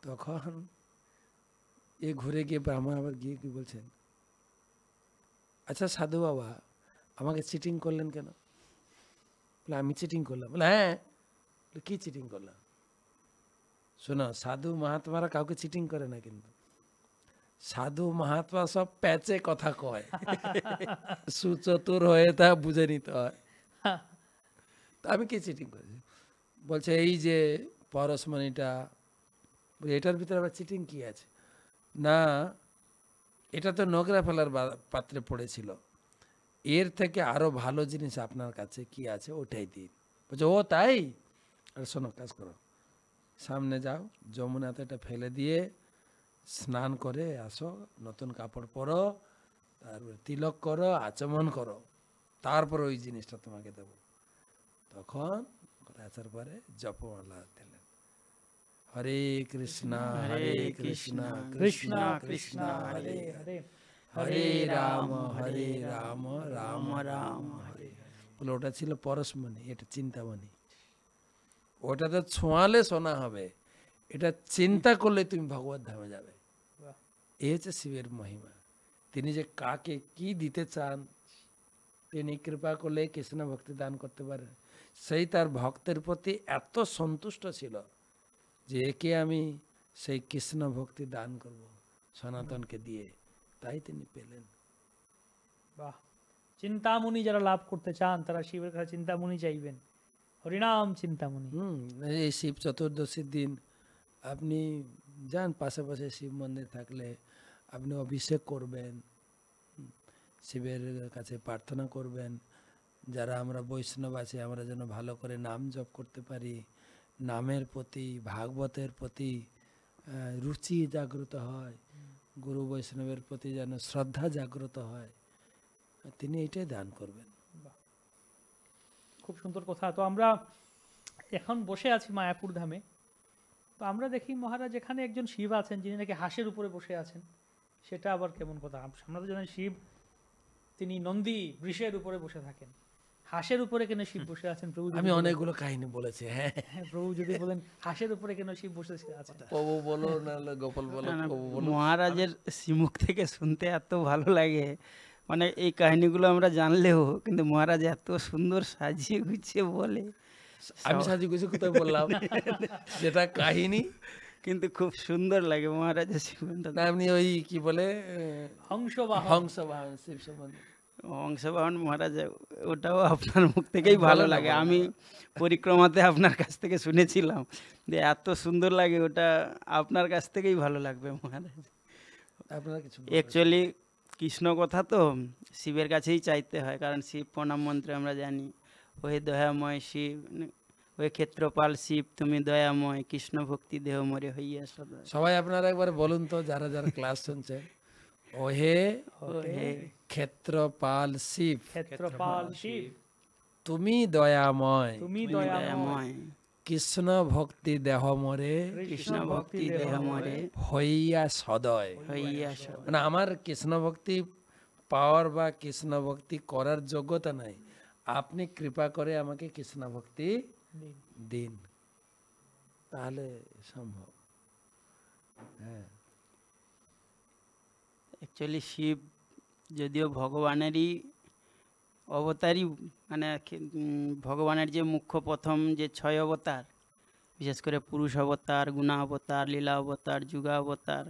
তখন এ ঘুরে গিয়ে ব্রাহ্মণ আবার গিয়ে কি বলছেন, আচ্ছা সাধু বাবা আমাকে চিটিং করলেন কেন? বলে আমি চিটিং করলাম, বলে হ্যাঁ। বলে, কি চিটিং করলাম? শোনো, সাধু মহাত্মারা কাউকে চিটিং করে না, কিন্তু সাধু মহাত্মা সব প্যাচে কথা কয়, সুচতুর হয়ে তা বুঝে নিতে হয়। তা আমি কি চিটিং করেছি? বলছে এই যে পরশমণিটা, এটার ভিতরে আবার চিটিং কি আছে? না, এটা তো নোংরা ফেলার পাত্রে পড়েছিল, এর থেকে আরো ভালো জিনিস আপনার কাছে কি আছে ওটাই দিন। বলছে ও তাই? আর শোনো, কাজ করো, সামনে যাও, যমুনাতে এটা ফেলে দিয়ে স্নান করে আসো, নতুন কাপড় পরো, তারপরে তিলক করো, আচমন করো, তারপর ওই জিনিসটা তোমাকে দেব। তখন আসার পরে জপমালা দিলেন, হরে কৃষ্ণ হরে কৃষ্ণ কৃষ্ণ কৃষ্ণ হরে হরে, হরে রাম রাম রাম হরে। বলে ওটা ছিল পরশমণি, এটা চিন্তামণি। ওটা তো ছোঁয়ালে শোনা হবে, এটা চিন্তা করলে তুমি ভগবত ধামে যাবে। এই হচ্ছে শিবের মহিমা। তিনি যে কাকে কি দিতে চান, তিনি কৃপা করলে কৃষ্ণ ভক্তি দান করতে পারেন। সেই তার ভক্তের প্রতি এত সন্তুষ্ট ছিল যে একে আমি সেই কৃষ্ণ ভক্তি দান করব সনাতনকে দিয়ে, তাই তিনি পেলেন। বাহ, চিন্তামণি যারা লাভ করতে চান তারা শিবের কাছে চিন্তামণি চাইবেন, হরিনাম চিন্তামণি। এই শিব চতুর্দশীর দিন আপনি যান, পাশাপাশি শিব মন্দির থাকলে আপনি অভিষেক করবেন, শিবের কাছে প্রার্থনা করবেন। যারা আমরা বৈষ্ণব আছি, আমরা যেন ভালো করে নাম জপ করতে পারি, নামের প্রতি ভাগবতের প্রতি রুচি জাগ্রত হয়, গুরু বৈষ্ণবের প্রতি যেন শ্রদ্ধা জাগ্রত হয়, তিনি এটাই দান করবেন। খুব সুন্দর কথা। তো আমরা এখন বসে আছি মায়াপুর ধামে, তো আমরা দেখি মহারাজ এখানে একজন শিব আছেন যিনি নাকি হাঁসের উপরে বসে আছেন, সেটা আবার কেমন কথা? আমরা তো জানি শিব তিনি নন্দী বৃষের উপরে বসে থাকেন, হাঁসের উপরে কেন শিব বসে আছেন? প্রভু আমি অনেকগুলো কাহিনী বলেছি। হ্যাঁ, প্রভু যদি বলেন হাঁসের উপরে কেন শিব বসে আছেন? প্রভু বলো না গোপাল বলো, প্রভু বলো। মহারাজের শ্রীমুখ থেকে শুনতে এত ভালো লাগে, মানে এই কাহিনীগুলো আমরা জানলেও কিন্তু মহারাজ এত সুন্দর সাজিয়ে গুছিয়ে বলে। আমি সাজিয়ে গুছিয়ে কোথায় বললাম? যেটা কাহিনী কিন্তু খুব সুন্দর লাগে মহারাজের জীবনটা। না, আপনি ওই কি বলে হংসবাহন শিব সম্বন্ধে হংসবাহন মহারাজ, ওটাও আপনার মুখ থেকেই ভালো লাগে। আমি পরিক্রমাতে আপনার কাছ থেকে শুনেছিলাম যে এত সুন্দর লাগে, ওটা আপনার কাছ থেকেই ভালো লাগবে মহারাজ। আপনারা কিছু অ্যাকচুয়ালি কৃষ্ণ কথা তো শিবের কাছেই চাইতে হয়, কারণ শিব প্রণাম মন্ত্রে আমরা জানি, ওহে দয়াময় শিব, ওহে ক্ষেত্রপাল শিব তুমি দয়াময়, কৃষ্ণ ভক্তি দেহ মরে হইয়া সদা। সবাই আপনারা একবার বলুন তো, যারা যারা ক্লাস শুনছে, ওহে ক্ষেত্রপাল শিব, ক্ষেত্রপাল শিব তুমি দয়াময়, তুমি দয়াময়, কৃষ্ণ ভক্তি দেহ মরে, কৃষ্ণ ভক্তি দেহ মরে হইয়া সদয়। হইয়া সদা। মানে আমার কৃষ্ণ ভক্তি পাওয়ার বা কৃষ্ণ ভক্তি করার যোগ্যতা নাই, আপনি কৃপা করে আমাকে কৃষ্ণ ভক্তি দিন, তাহলে সম্ভব। হ্যাঁ, অ্যাকচুয়ালি শিব যদিও ভগবানেরই অবতারই, মানে ভগবানের যে মুখ্য প্রথম যে 6 অবতার, বিশেষ করে পুরুষ অবতার, গুণা অবতার, লীলা অবতার, যুগা অবতার,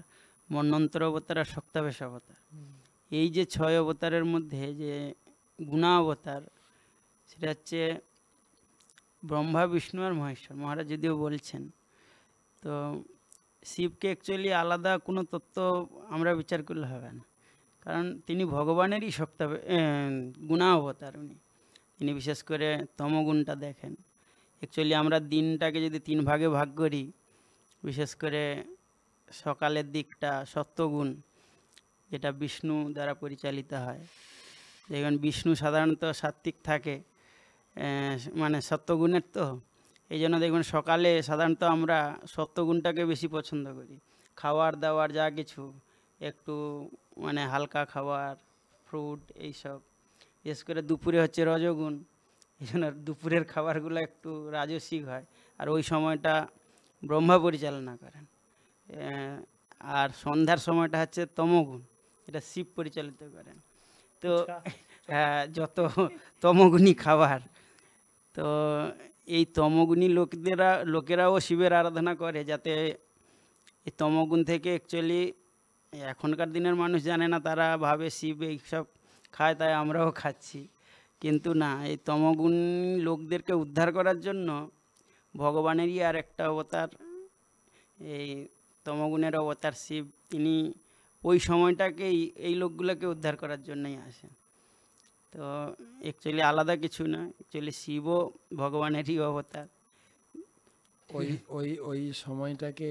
মন্বন্তর অবতার আর শক্তাবেশ অবতার, এই যে 6 অবতারের মধ্যে যে গুণা অবতার, সেটা হচ্ছে ব্রহ্মা বিষ্ণু আর মহেশ্বর। মহারাজ যদিও বলছেন, তো শিবকে অ্যাকচুয়ালি আলাদা কোনো তত্ত্ব আমরা বিচার করলে হবে না, কারণ তিনি ভগবানেরই গুণা অবতার। তিনি বিশেষ করে তমগুণটা দেখেন। অ্যাকচুয়ালি আমরা দিনটাকে যদি 3 ভাগে ভাগ করি, বিশেষ করে সকালের দিকটা সত্যগুণ, যেটা বিষ্ণু দ্বারা পরিচালিত হয়। দেখবেন বিষ্ণু সাধারণত সাত্ত্বিক থাকে, মানে সত্যগুণের, তো এই জন্য দেখবেন সকালে সাধারণত আমরা সত্যগুণটাকে বেশি পছন্দ করি। খাবার দাবার যা কিছু একটু মানে হালকা খাবার, ফ্রুট এইসব। বিশেষ করে দুপুরে হচ্ছে রজগুণ, এই জন্য দুপুরের খাবারগুলো একটু রাজসিক হয়, আর ওই সময়টা ব্রহ্মা পরিচালনা করেন। আর সন্ধ্যার সময়টা হচ্ছে তমগুণ, এটা শিব পরিচালিত করেন। তো হ্যাঁ, যত তমগুণী খাবার তো এই তমগুণী লোকেরাও শিবের আরাধনা করে, যাতে এই তমগুণ থেকে অ্যাকচুয়ালি এখনকার দিনের মানুষ জানে না, তারা ভাবে শিব এইসব খায় তাই আমরাও খাচ্ছি, কিন্তু না, এই তমগুণ লোকদেরকে উদ্ধার করার জন্য ভগবানেরই আর একটা অবতার, এই তমগুণের অবতার শিব, তিনি ওই সময়টাকেই এই লোকগুলোকে উদ্ধার করার জন্যই আসেন। তো অ্যাকচুয়ালি আলাদা কিছু না, অ্যাকচুয়ালি শিবও ভগবানেরই অবতার। ওই ওই ওই সময়টাকে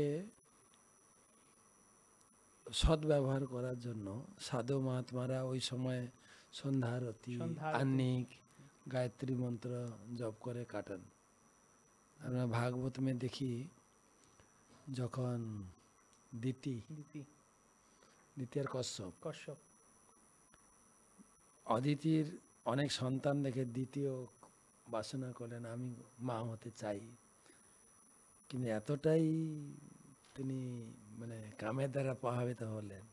সদ্ব্যবহার করার জন্য সাধু মহাত্মারা ওই সময় সন্ধ্যা আরতি, আহ্নিক, গায়ত্রী মন্ত্র জপ করে কাটান। আমরা ভাগবত মে দেখি, যখন দ্বিতীয় কশ্যপ অদিতির অনেক সন্তান দেখে দ্বিতীয় বাসনা করলেন, আমি মা হতে চাই, কিন্তু এতটাই তিনি মানে কামের দ্বারা প্রভাবিত হলেন,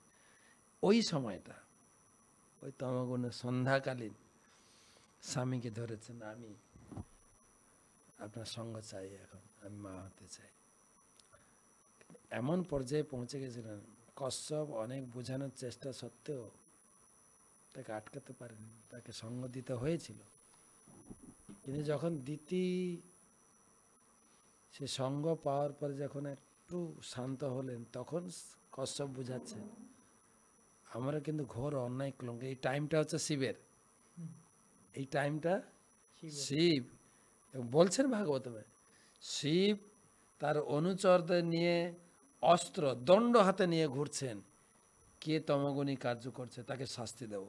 ওই সময়টা ওই তমগুণের সন্ধ্যাকালীন স্বামীকে ধরেছেন, আমি আপনার সঙ্গ চাই, এখন আমি মা হতে চাই। এমন পর্যায়ে পৌঁছে গেছিলেন, কশ্যপ অনেক বোঝানোর চেষ্টা সত্ত্বেও তাকে আটকাতে পারেনি, তাকে সঙ্গ দিতে হয়েছিল। কিন্তু যখন সে সঙ্গ পাওয়ার পরে যখন একটু শান্ত হলেন, তখন কশ্যপ বুঝাচ্ছেন, আমরা কিন্তু ঘোর অন্যায় করলাম। এই টাইমটা হচ্ছে শিবের, এই টাইমটা শিব বলছেন ভাগবতমে, শিব তার অনুচরদের নিয়ে অস্ত্র দণ্ড হাতে নিয়ে ঘুরছেন, কে তমগুণী কার্য করছে তাকে শাস্তি দেব।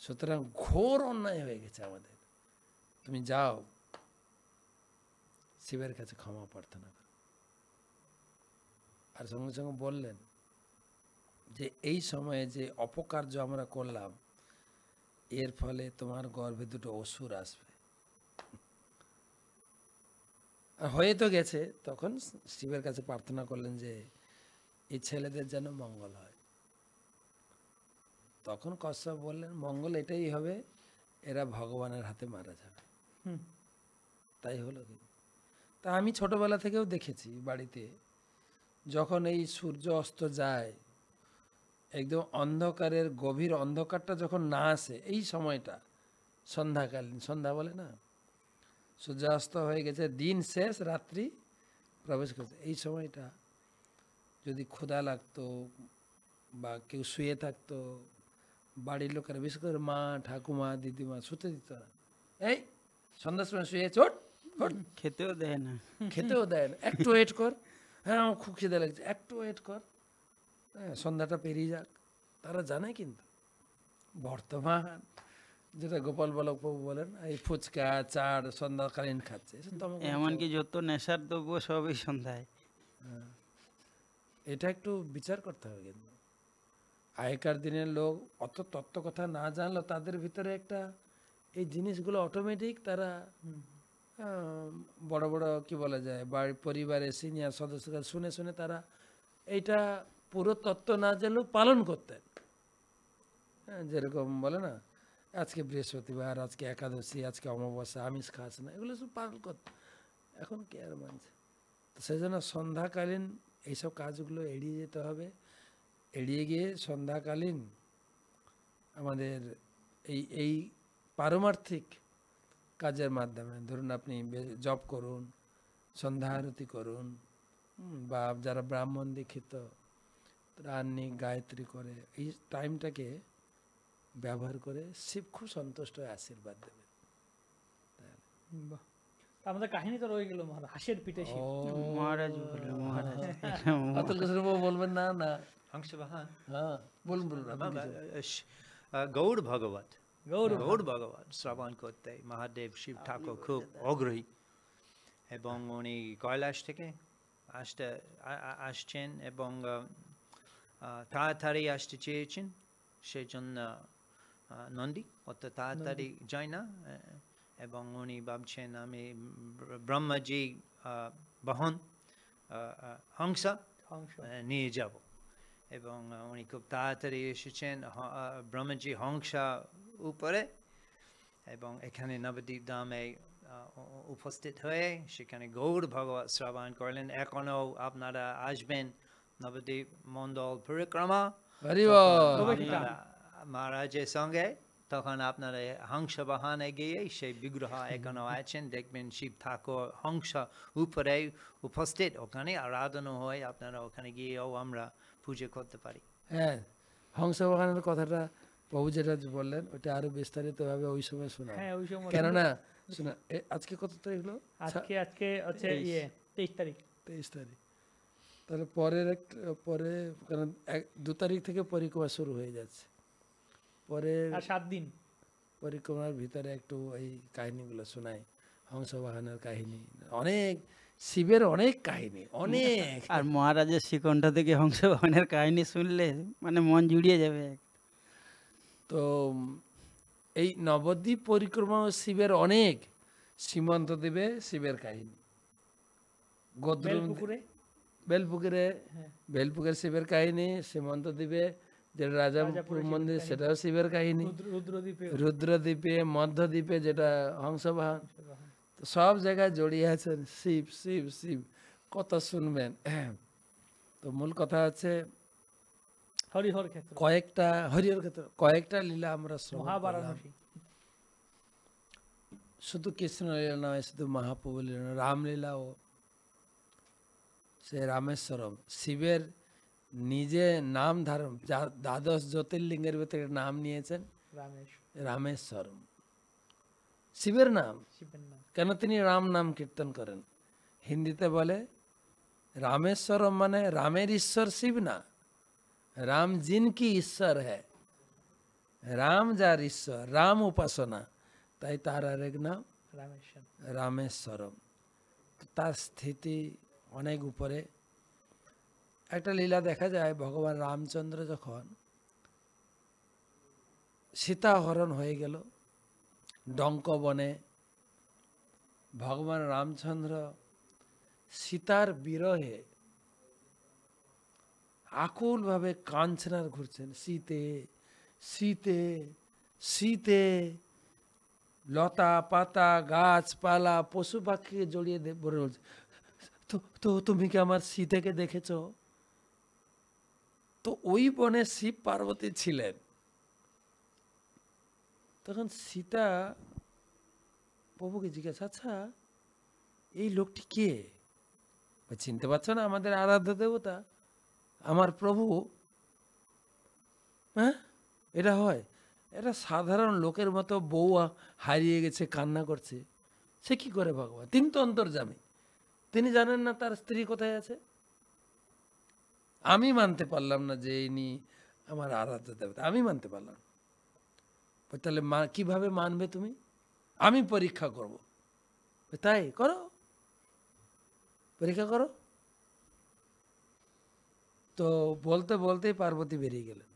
সুতরাং ঘোর অন্যায় হয়ে গেছে আমাদের, তুমি যাও শিবের কাছে ক্ষমা প্রার্থনা করো। আর সঙ্গে সঙ্গে বললেন যে এই সময়ে যে অপকার্য আমরা করলাম, এর ফলে তোমার গর্ভে দুটো অসুর আসবে। আর হয়ে তো গেছে, তখন শিবের কাছে প্রার্থনা করলেন যে এই ছেলেদের যেন মঙ্গল হয়। তখন কশ্যপ বললেন, মঙ্গল এটাই হবে, এরা ভগবানের হাতে মারা যাবে। তাই হলো। তা আমি ছোটবেলা থেকেও দেখেছি বাড়িতে, যখন এই সূর্য অস্ত যায়, একদম অন্ধকারের গভীর অন্ধকারটা যখন না আসে, এই সময়টা সন্ধ্যাকালীন, সন্ধ্যা বলে না, সূর্যাস্ত হয়ে গেছে, দিন শেষ, রাত্রি প্রবেশ করছে, এই সময়টা যদি ক্ষুধা লাগতো বা কেউ শুয়ে থাকতো, বাড়ির লোকেরা বিশেষ করে মা, ঠাকুমা, দিদিমা শুতে দিত না। এই সন্ধ্যার সময় শুয়ে চোট, খেতেও দেয় না, একটু ওয়েট কর, হ্যাঁ আমার খুব খিদে লাগছে, একটু ওয়েট কর, হ্যাঁ সন্ধ্যাটা পেরিয়ে যাক। তারা জানে কিন্তু বর্তমান যেটা গোপাল বালক প্রভু বলেন, এই ফুচকা চাট সন্ধ্যাকালীন খাচ্ছে, এমনকি যত নেশার দ্রব্য সবই সন্ধ্যায়। এটা একটু বিচার করতে হবে। কিন্তু আগেকার দিনের লোক অত তত্ত্ব কথা না জানলেও তাদের ভিতরে একটা এই জিনিসগুলো অটোমেটিক, তারা বড় বড় কি বলা যায়, বাড়ির পরিবারের সিনিয়র সদস্যরা শুনে শুনে তারা এইটা পুরো তত্ত্ব না জানলেও পালন করতেন। হ্যাঁ, যেরকম বলে না, আজকে বৃহস্পতিবার, আজকে একাদশী, আজকে অমাবস্যা, আমিষ খাস না, এগুলো সব পালন করত। এখন কে আর মানছে? তো সেই জন্য সন্ধ্যাকালীন এইসব কাজগুলো এড়িয়ে যেতে হবে। এড়িয়ে গিয়ে সন্ধ্যাকালীন আমাদের এই পারমার্থিক কাজের মাধ্যমে, ধরুন আপনি জপ করুন, সন্ধ্যা আরতি করুন, বা যারা ব্রাহ্মণ দীক্ষিত আহ্নিক গায়ত্রী করে, এই টাইমটাকে ব্যবহার করে শিব খুব সন্তুষ্ট হয়ে আশীর্বাদ দেবে। আমাদের কাহিনী তো রয়ে গেল মহারাজ, হাঁসের পিঠে শিব। মহারাজ বললেন, মহারাজ অতুল কৃষ্ণ বলবেন না, না अंशवाहन হ্যাঁ বলুন বলুন। গৌড় ভগবত শ্রবণ করতে মহাদেব শিব ঠাকুর খুব আগ্রহী, এবং উনি কৈলাস থেকে আসছেন এবং তাড়াতাড়ি আসতে চেয়েছেন, সেই জন্য নন্দী অত তাড়াতাড়ি যায় না, এবং উনি ভাবছেন আমি ব্রহ্মাজি বাহন হংস নিয়ে যাব, এবং উনি খুব তাড়াতাড়ি এসেছেন ব্রহ্মাজি হংসা উপরে, এবং এখানে নবদ্বীপ ধামে উপস্থিত হয়ে সেখানে গৌর ভগবত শ্রবণ করলেন। এখনো আপনারা আসবেন নবদ্বীপ মণ্ডল পরিক্রমা, হরি তখন বল। তবে সেটা। আপনারা মহারাজের সঙ্গে তখন আপনারা হংস বাহনে গিয়ে সেই বিগ্রহ এখনো আছেন, দেখবেন শিব ঠাকুর হংস উপরে উপস্থিত, ওখানে আরাধনা হয়, আপনারা ওখানে গিয়েও আমরা পুজো করতে পারি। হ্যাঁ, হংস বাগানের কথাটা প্রভু যেটা বললেন ওটা আরো বিস্তারিতভাবে ওই সময় শোনা, হ্যাঁ ওই সময় কেননা শোনা আজকে কত তারিখ হলো? আজকে হচ্ছে 23 তারিখ। 23 তারিখ। তাহলে পরে কারণ 2 তারিখ থেকে পরিক্রমা শুরু হয়ে যাচ্ছে, পরে আর 7 দিন পরিক্রমার ভিতরে একটু এই কাহিনীগুলো শোনাই, হংস বাহনের কাহিনী, অনেক শিবের অনেক কাহিনী, অনেক। আর মহারাজের শ্রীকণ্ঠ থেকে হংসবাহনের কাহিনী শুনলে মানে মন জুড়িয়ে যাবে। তো এই নবদ্বীপ পরিক্রমা ও শিবের অনেক, সীমন্ত দেবে শিবের কাহিনী, গোদ্রুম বেলপুকুরে বেলপুকুরে, হ্যাঁ। বেলপুকুরের শিবের কাহিনী, সীমন্ত দ্বীপে যেটা রাজাপুর রাজাপুরের মন্দির শিবের সেটাও শিবের কাহিনী, রুদ্রদ্বীপে রুদ্রদ্বীপে, মধ্যদ্বীপে যেটা হংসবাহন, তো সব জায়গায় জড়িয়ে আছেন শিব শিব শিব, কত শুনবেন। তো মূল কথা হচ্ছে হরিহর ক্ষেত্র, কয়েকটা হরিহর ক্ষেত্র, কয়েকটা লীলা আমরা শ্রবণ করলাম। মহাবারাণসী। শুধু কৃষ্ণ লীলা নয়, শুধু মহাপ্রভু লীলা নয়, রামলীলাও, সে রামেশ্বরম, শিবের নিজে নাম ধারণ, দ্বাদশ জ্যোতির্লিঙ্গের ভিতরে নাম নিয়েছেন রামেশ রামেশ্বরম, শিবের নাম। শিবের নাম। কেন তিনি রাম নাম কীর্তন করেন? হিন্দিতে বলে রামেশ্বরম মানে রামের ঈশ্বর শিব না, রাম জিনকি ঈশ্বর হ্যাঁ, রাম যার ঈশ্বর, রাম উপাসনা, তাই তার আরেক নাম রামেশ্বর। রামেশ্বরম। তো তার স্থিতি অনেক উপরে। একটা লীলা দেখা যায়, ভগবান রামচন্দ্র যখন সীতা হরণ হয়ে গেল ডঙ্ক বনে, ভগবান রামচন্দ্র সীতার বিরহে আকুলভাবে কাঞ্চন আর ঘুরছেন, সীতে সীতে সীতে, লতা পাতা গাছপালা পশু পাখিকে জড়িয়ে বলে বলছে, তো তো তুমি কি আমার সীতাকে দেখেছো? তো ওই বনে শিব পার্বতী ছিলেন। তখন সীতা প্রভুকে জিজ্ঞাসা, আচ্ছা এই লোকটি কে? চিনতে পারছো না? আমাদের আরাধ্য দেবতা, আমার প্রভু। হ্যাঁ, এটা হয়? এটা সাধারণ লোকের মতো বউ হারিয়ে গেছে, কান্না করছে, সে কি করে ভগবান? তিনি তো অন্তর্যামী, তিনি জানেন না তার স্ত্রী কোথায় আছে? আমি মানতে পারলাম না যে ইনি আমার আরাধ্য দেবতা, আমি মানতে পারলাম না। তাহলে কিভাবে মানবে তুমি? আমি পরীক্ষা করব। তাই করো, পরীক্ষা করো। তো বলতে বলতেই পার্বতী বেরিয়ে গেলেন,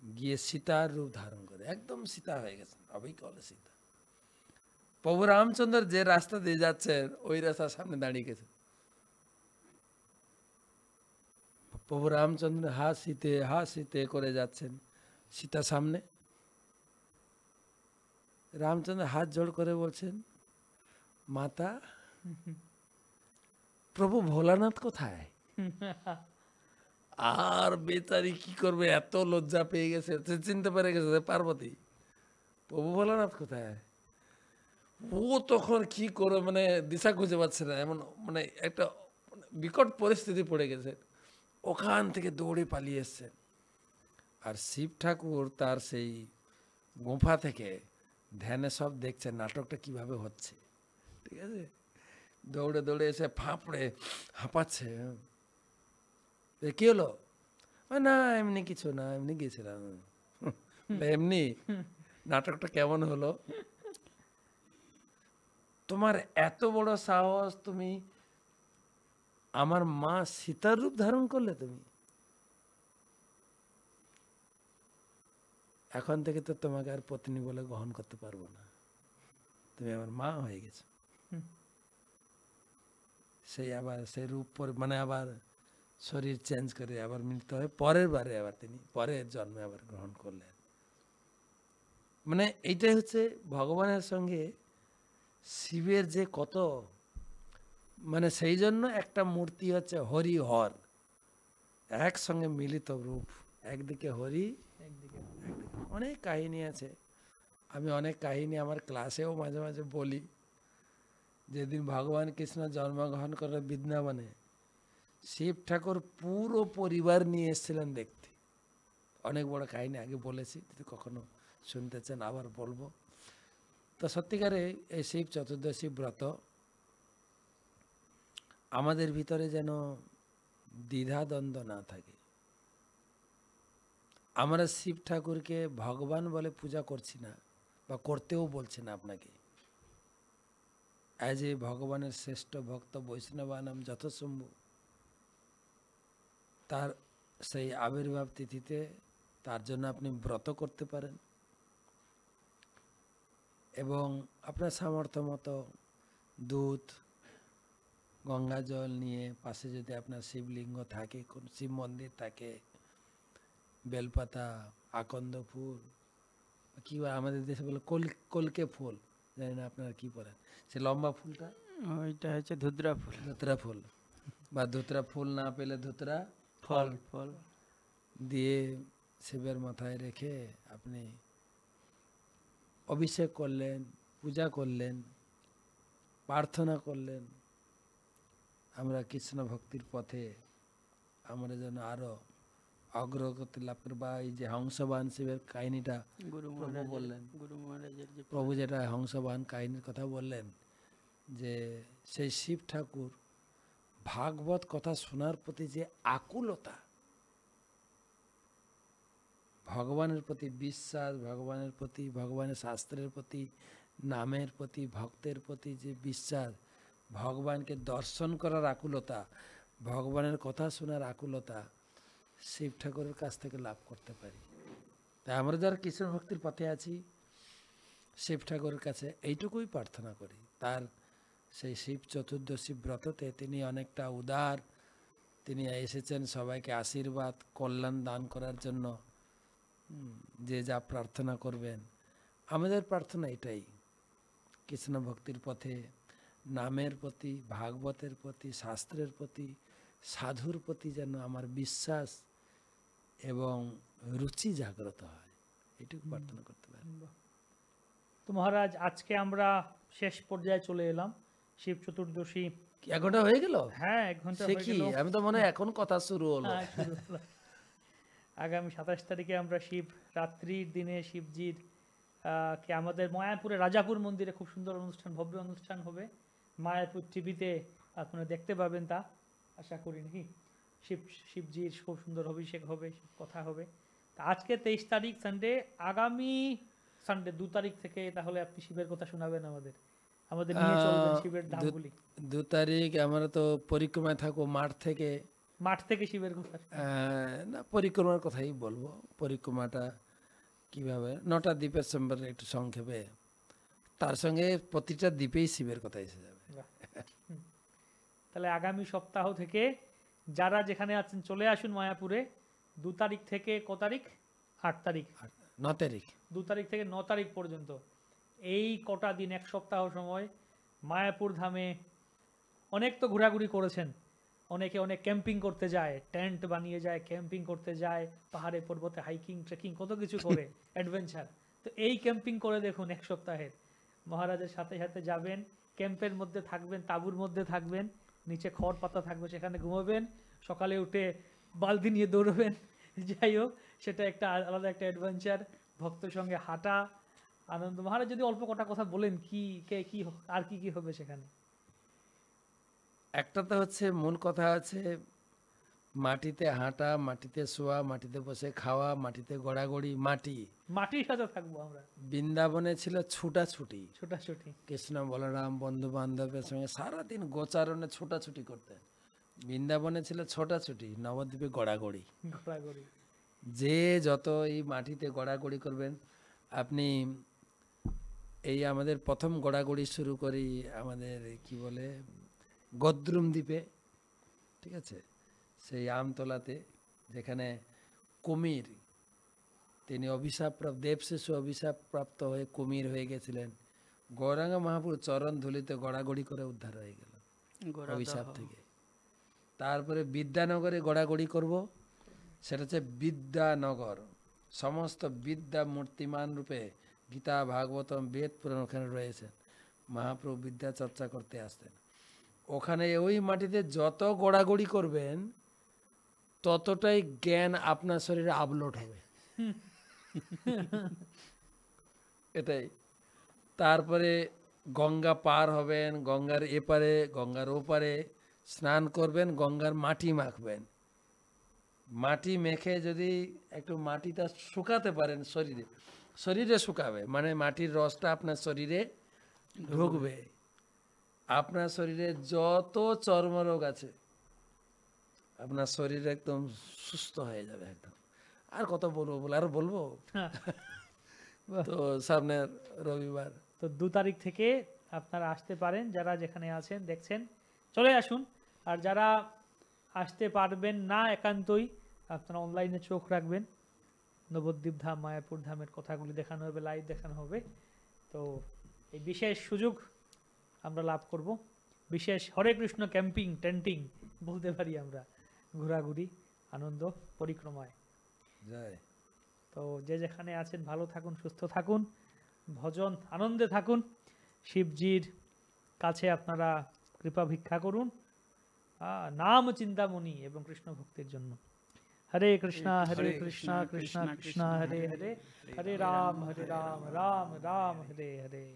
গিয়ে সীতার রূপ ধারণ করে একদম সীতা হয়ে গেছেন, অবিকল সীতা। প্রভু রামচন্দ্র যে রাস্তা দিয়ে যাচ্ছেন ওই রাস্তার সামনে দাঁড়িয়ে গেছেন। প্রভু রামচন্দ্র হা সীতে করে যাচ্ছেন, সীতা সামনে। রামচন্দ্র হাত জোড় করে বলছেন, মাতা প্রভু ভোলানাথ কোথায়? আর বেচারি কি করবে, এত লজ্জা পেয়ে গেছে, চিনতে পেরে গেছে পার্বতী, প্রভু ভোলানাথ কোথায়। ও তখন কি করে মানে দিশা খুঁজে পাচ্ছে না, এমন মানে একটা বিকট পরিস্থিতি পড়ে গেছে। ওখান থেকে দৌড়ে পালিয়ে এসছেন। আর শিব ঠাকুর তার সেই গুফা থেকে ধ্যানে সব দেখছেন নাটকটা কিভাবে হচ্ছে, ঠিক আছে। দৌড়ে দৌড়ে এসে ফাঁপড়ে হাঁপাচ্ছে। কি হলো? না এমনি কিছু না, এমনি গেছিলাম। এমনি নাটকটা কেমন হলো? তোমার এত বড় সাহস, তুমি আমার মা সীতার রূপ ধারণ করলে, তুমি এখন থেকে তো তোমাকে আর পত্নী বলে গ্রহণ করতে পারবো না, তুমি আমার মা হয়ে গেছো। সেই আবার সেই রূপ মানে আবার শরীর চেঞ্জ করে আবার মিলতে হয়, পরের বারে আবার তিনি পরের জন্মে আবার গ্রহণ করলেন। মানে এইটাই হচ্ছে ভগবানের সঙ্গে শিবের যে কত, মানে সেই জন্য একটা মূর্তি হচ্ছে হরি হর, একসঙ্গে মিলিত রূপ, একদিকে হরি একদিকে একদিকে অনেক কাহিনী আছে। আমি অনেক কাহিনী আমার ক্লাসেও মাঝে মাঝে বলি। যেদিন ভগবান কৃষ্ণ জন্মগ্রহণ করে বৃন্দাবনে, শিব ঠাকুর পুরো পরিবার নিয়ে এসেছিলেন দেখতে। অনেক বড় কাহিনী আগে বলেছি, যদি কখনো শুনতে চান আবার বলবো। তো সত্যিকারে এই শিব চতুর্দশী ব্রত আমাদের ভিতরে যেন দ্বিধাদ্বন্দ্ব না থাকে। আমরা শিব ঠাকুরকে ভগবান বলে পূজা করছি না, বা করতেও বলছি না আপনাকে। অ্যাজ এ ভগবানের শ্রেষ্ঠ ভক্ত বৈষ্ণবানাম যথসম্ভব, তার সেই আবির্ভাব তিথিতে তার জন্য আপনি ব্রত করতে পারেন, এবং আপনার সামর্থ্য মতো দুধ, গঙ্গা জল নিয়ে পাশে যদি আপনার শিবলিঙ্গ থাকে, কোন শিব মন্দির থাকে, বেলপাতা, আকন্দ ফুল, কি বলে আমাদের দেশে বলে কলকে ফুল, জানি না আপনারা কি বলেন, সে লম্বা ফুলটা, ওইটা হচ্ছে ধুদ্রা ফুল। ধুতরা ফুল, বা ধুতরা ফুল না পেলে ধুতরা ফল ফল দিয়ে শিবের মাথায় রেখে আপনি অভিষেক করলেন, পূজা করলেন, প্রার্থনা করলেন, আমরা কৃষ্ণ ভক্তির পথে আমরা যেন আরো অগ্রগতি লাভ করি। বা এই যে হংসবান শিবের কাহিনীটা গুরু প্রভু মহারাজ বললেন, গুরু মহারাজের যে প্রভু যেটা হংসবান কাহিনীর কথা বললেন, যে সেই শিব ঠাকুর ভাগবত কথা শোনার প্রতি যে আকুলতা, ভগবানের প্রতি বিশ্বাস, ভগবানের প্রতি, ভগবানের শাস্ত্রের প্রতি, নামের প্রতি, ভক্তের প্রতি যে বিশ্বাস, ভগবানকে দর্শন করার আকুলতা, ভগবানের কথা শোনার আকুলতা শিব ঠাকুরের কাছ থেকে লাভ করতে পারি। তাই আমরা যারা কৃষ্ণ ভক্তির পথে আছি, শিব ঠাকুরের কাছে এইটুকুই প্রার্থনা করি। তার সেই শিব চতুর্দশী ব্রততে তিনি অনেকটা উদার, তিনি এসেছেন সবাইকে আশীর্বাদ কল্যাণ দান করার জন্য। যে যা প্রার্থনা করবেন, আমাদের প্রার্থনা এটাই, কৃষ্ণ ভক্তির পথে, নামের প্রতি, ভাগবতের প্রতি, শাস্ত্রের প্রতি, সাধুর প্রতি যেন আমার বিশ্বাস এবং রুচি জাগ্রত হয়, এটুকু প্রার্থনা করতে পারি। তো মহারাজ, আজকে আমরা শেষ পর্যায়ে চলে এলাম। শিব চতুর্দশী কি 1 ঘন্টা হয়ে গেল? হ্যাঁ 1 ঘন্টা সে হয়ে কি, গেল। আমি তো মনে হয় এখন কথা শুরু হলো। হ্যাঁ, শুরু হলো। আগামী 27 তারিখে আমরা শিব রাত্রির দিনে শিবজির কে আমাদের মায়াপুরে রাজাপুর মন্দিরে খুব সুন্দর অনুষ্ঠান, ভব্য অনুষ্ঠান হবে। মায়াপুর টিভিতে আপনারা দেখতে পাবেন, তা আশা করি নাকি। শিবজির খুব সুন্দর অভিষেক হবে, কথা হবে। তা আজকে 23 তারিখ সানডে, আগামী সানডে 2 তারিখ থেকে তাহলে আপনি শিবের কথা শোনাবেন আমাদের নিয়ে চলবেন শিবের ধামগুলি। 2 তারিখ আমরা তো পরিক্রমায় থাকবো, মাঠ থেকে শিবের কথা। না, পরিক্রমার কথাই বলবো। পরিক্রমাটা কিভাবে, 9টা দ্বীপের সম্পর্কে একটু সংক্ষেপে, তার সঙ্গে প্রতিটা দ্বীপেই শিবের কথা এসে যাবে। তাহলে আগামী সপ্তাহ থেকে যারা যেখানে আছেন চলে আসুন মায়াপুরে। 2 তারিখ থেকে ক তারিখ? 8 তারিখ। 9 তারিখ 2 তারিখ থেকে 9 তারিখ পর্যন্ত এই কটা দিন, 1 সপ্তাহ সময় মায়াপুর ধামে। অনেক তো ঘোরাঘুরি করেছেন, অনেকে অনেক ক্যাম্পিং করতে যায়, টেন্ট বানিয়ে যায়, ক্যাম্পিং করতে যায়, পাহাড়ে পর্বতে হাইকিং ট্রেকিং কত কিছু করে, অ্যাডভেঞ্চার। তো এই ক্যাম্পিং করে দেখুন 1 সপ্তাহের। মহারাজের সাথে সাথে যাবেন, ক্যাম্পের মধ্যে থাকবেন, তাঁবুর মধ্যে থাকবেন, নিচে খড় পাতা থাকবে, সেখানে ঘুমাবেন, সকালে উঠে বালতি নিয়ে দৌড়বেন। যাই হোক, সেটা একটা আলাদা একটা অ্যাডভেঞ্চার। ভক্তের সঙ্গে হাঁটা, আনন্দ। মহারাজ যদি অল্প কটা কথা বলেন, কি আর কি হবে সেখানে? একটা তো হচ্ছে মূল কথা আছে, মাটিতে হাঁটা, মাটিতে শোয়া, মাটিতে বসে খাওয়া, মাটিতে গড়াগড়ি, মাটির সাথে থাকবো আমরা। বৃন্দাবনে ছিল ছুটাছুটি, ছোটাছুটি। কৃষ্ণ বলরাম বন্ধু বান্ধবের সঙ্গে সারাদিন গোচারণে ছোটাছুটি করতেন। বৃন্দাবনে ছিল ছোটাছুটি, নবদ্বীপে গড়াগড়ি। ঘোরাঘুরি। যে যত এই মাটিতে গড়াগড়ি করবেন আপনি। এই আমাদের প্রথম গড়াগড়ি শুরু করি আমাদের কি বলে গদ্রুম দ্বীপে, ঠিক আছে, সেই আমতলাতে, যেখানে কুমির তিনি দেবশিশু অভিশাপ প্রাপ্ত হয়ে কুমির হয়ে গেছিলেন। গৌরাঙ্গ মহাপ্রভু চরণ ধুলিতে গড়াগড়ি করে উদ্ধার হয়ে গেল অভিশাপ থেকে। তারপরে বিদ্যানগরে গড়াগড়ি করব, সেটা হচ্ছে বিদ্যানগর। সমস্ত বিদ্যা মূর্তিমান রূপে গীতা, ভাগবতম, বেদ, পুরাণ ওখানে রয়েছেন। মহাপ্রভু বিদ্যা চর্চা করতে আসতেন ওখানে। ওই মাটিতে যত গড়াগড়ি করবেন ততটাই জ্ঞান আপনার শরীরে আপলোড হবে। এটাই। তারপরে গঙ্গা পার হবেন, গঙ্গার এপারে গঙ্গার ওপারে স্নান করবেন, গঙ্গার মাটি মাখবেন। মাটি মেখে যদি একটু মাটিটা শুকাতে পারেন শরীরে, শরীরে শুকাবে, মানে মাটির রসটা আপনার শরীরে ঢুকবে। আপনার শরীরে যত চর্মরোগ আছে আপনার শরীর একদম সুস্থ হয়ে যাবে একদম। আর কত বলবো, আর বলবো? তো সামনের রবিবার তো 2 তারিখ থেকে আপনারা আসতে পারেন, যারা যেখানে আছেন দেখছেন চলে আসুন। আর যারা আসতে পারবেন না একান্তই আপনারা অনলাইনে চোখ রাখবেন। নবদ্বীপ ধাম, মায়াপুর ধামের কথাগুলি দেখানো হবে, লাইভ দেখানো হবে। তো এই বিশেষ সুযোগ আমরা লাভ করব, বিশেষ হরে কৃষ্ণ ক্যাম্পিং, টেন্টিং বলতে পারি আমরা, ঘোরাঘুরি, আনন্দ, পরিক্রমায়। যায়। তো যে যেখানে আছেন ভালো থাকুন, সুস্থ থাকুন, ভজন আনন্দে থাকুন, শিবজির কাছে আপনারা কৃপা ভিক্ষা করুন নাম চিন্তামণি এবং কৃষ্ণ ভক্তির জন্য। হরে কৃষ্ণ কৃষ্ণ কৃষ্ণ হরে হরে, হরে রাম রাম রাম হরে হরে।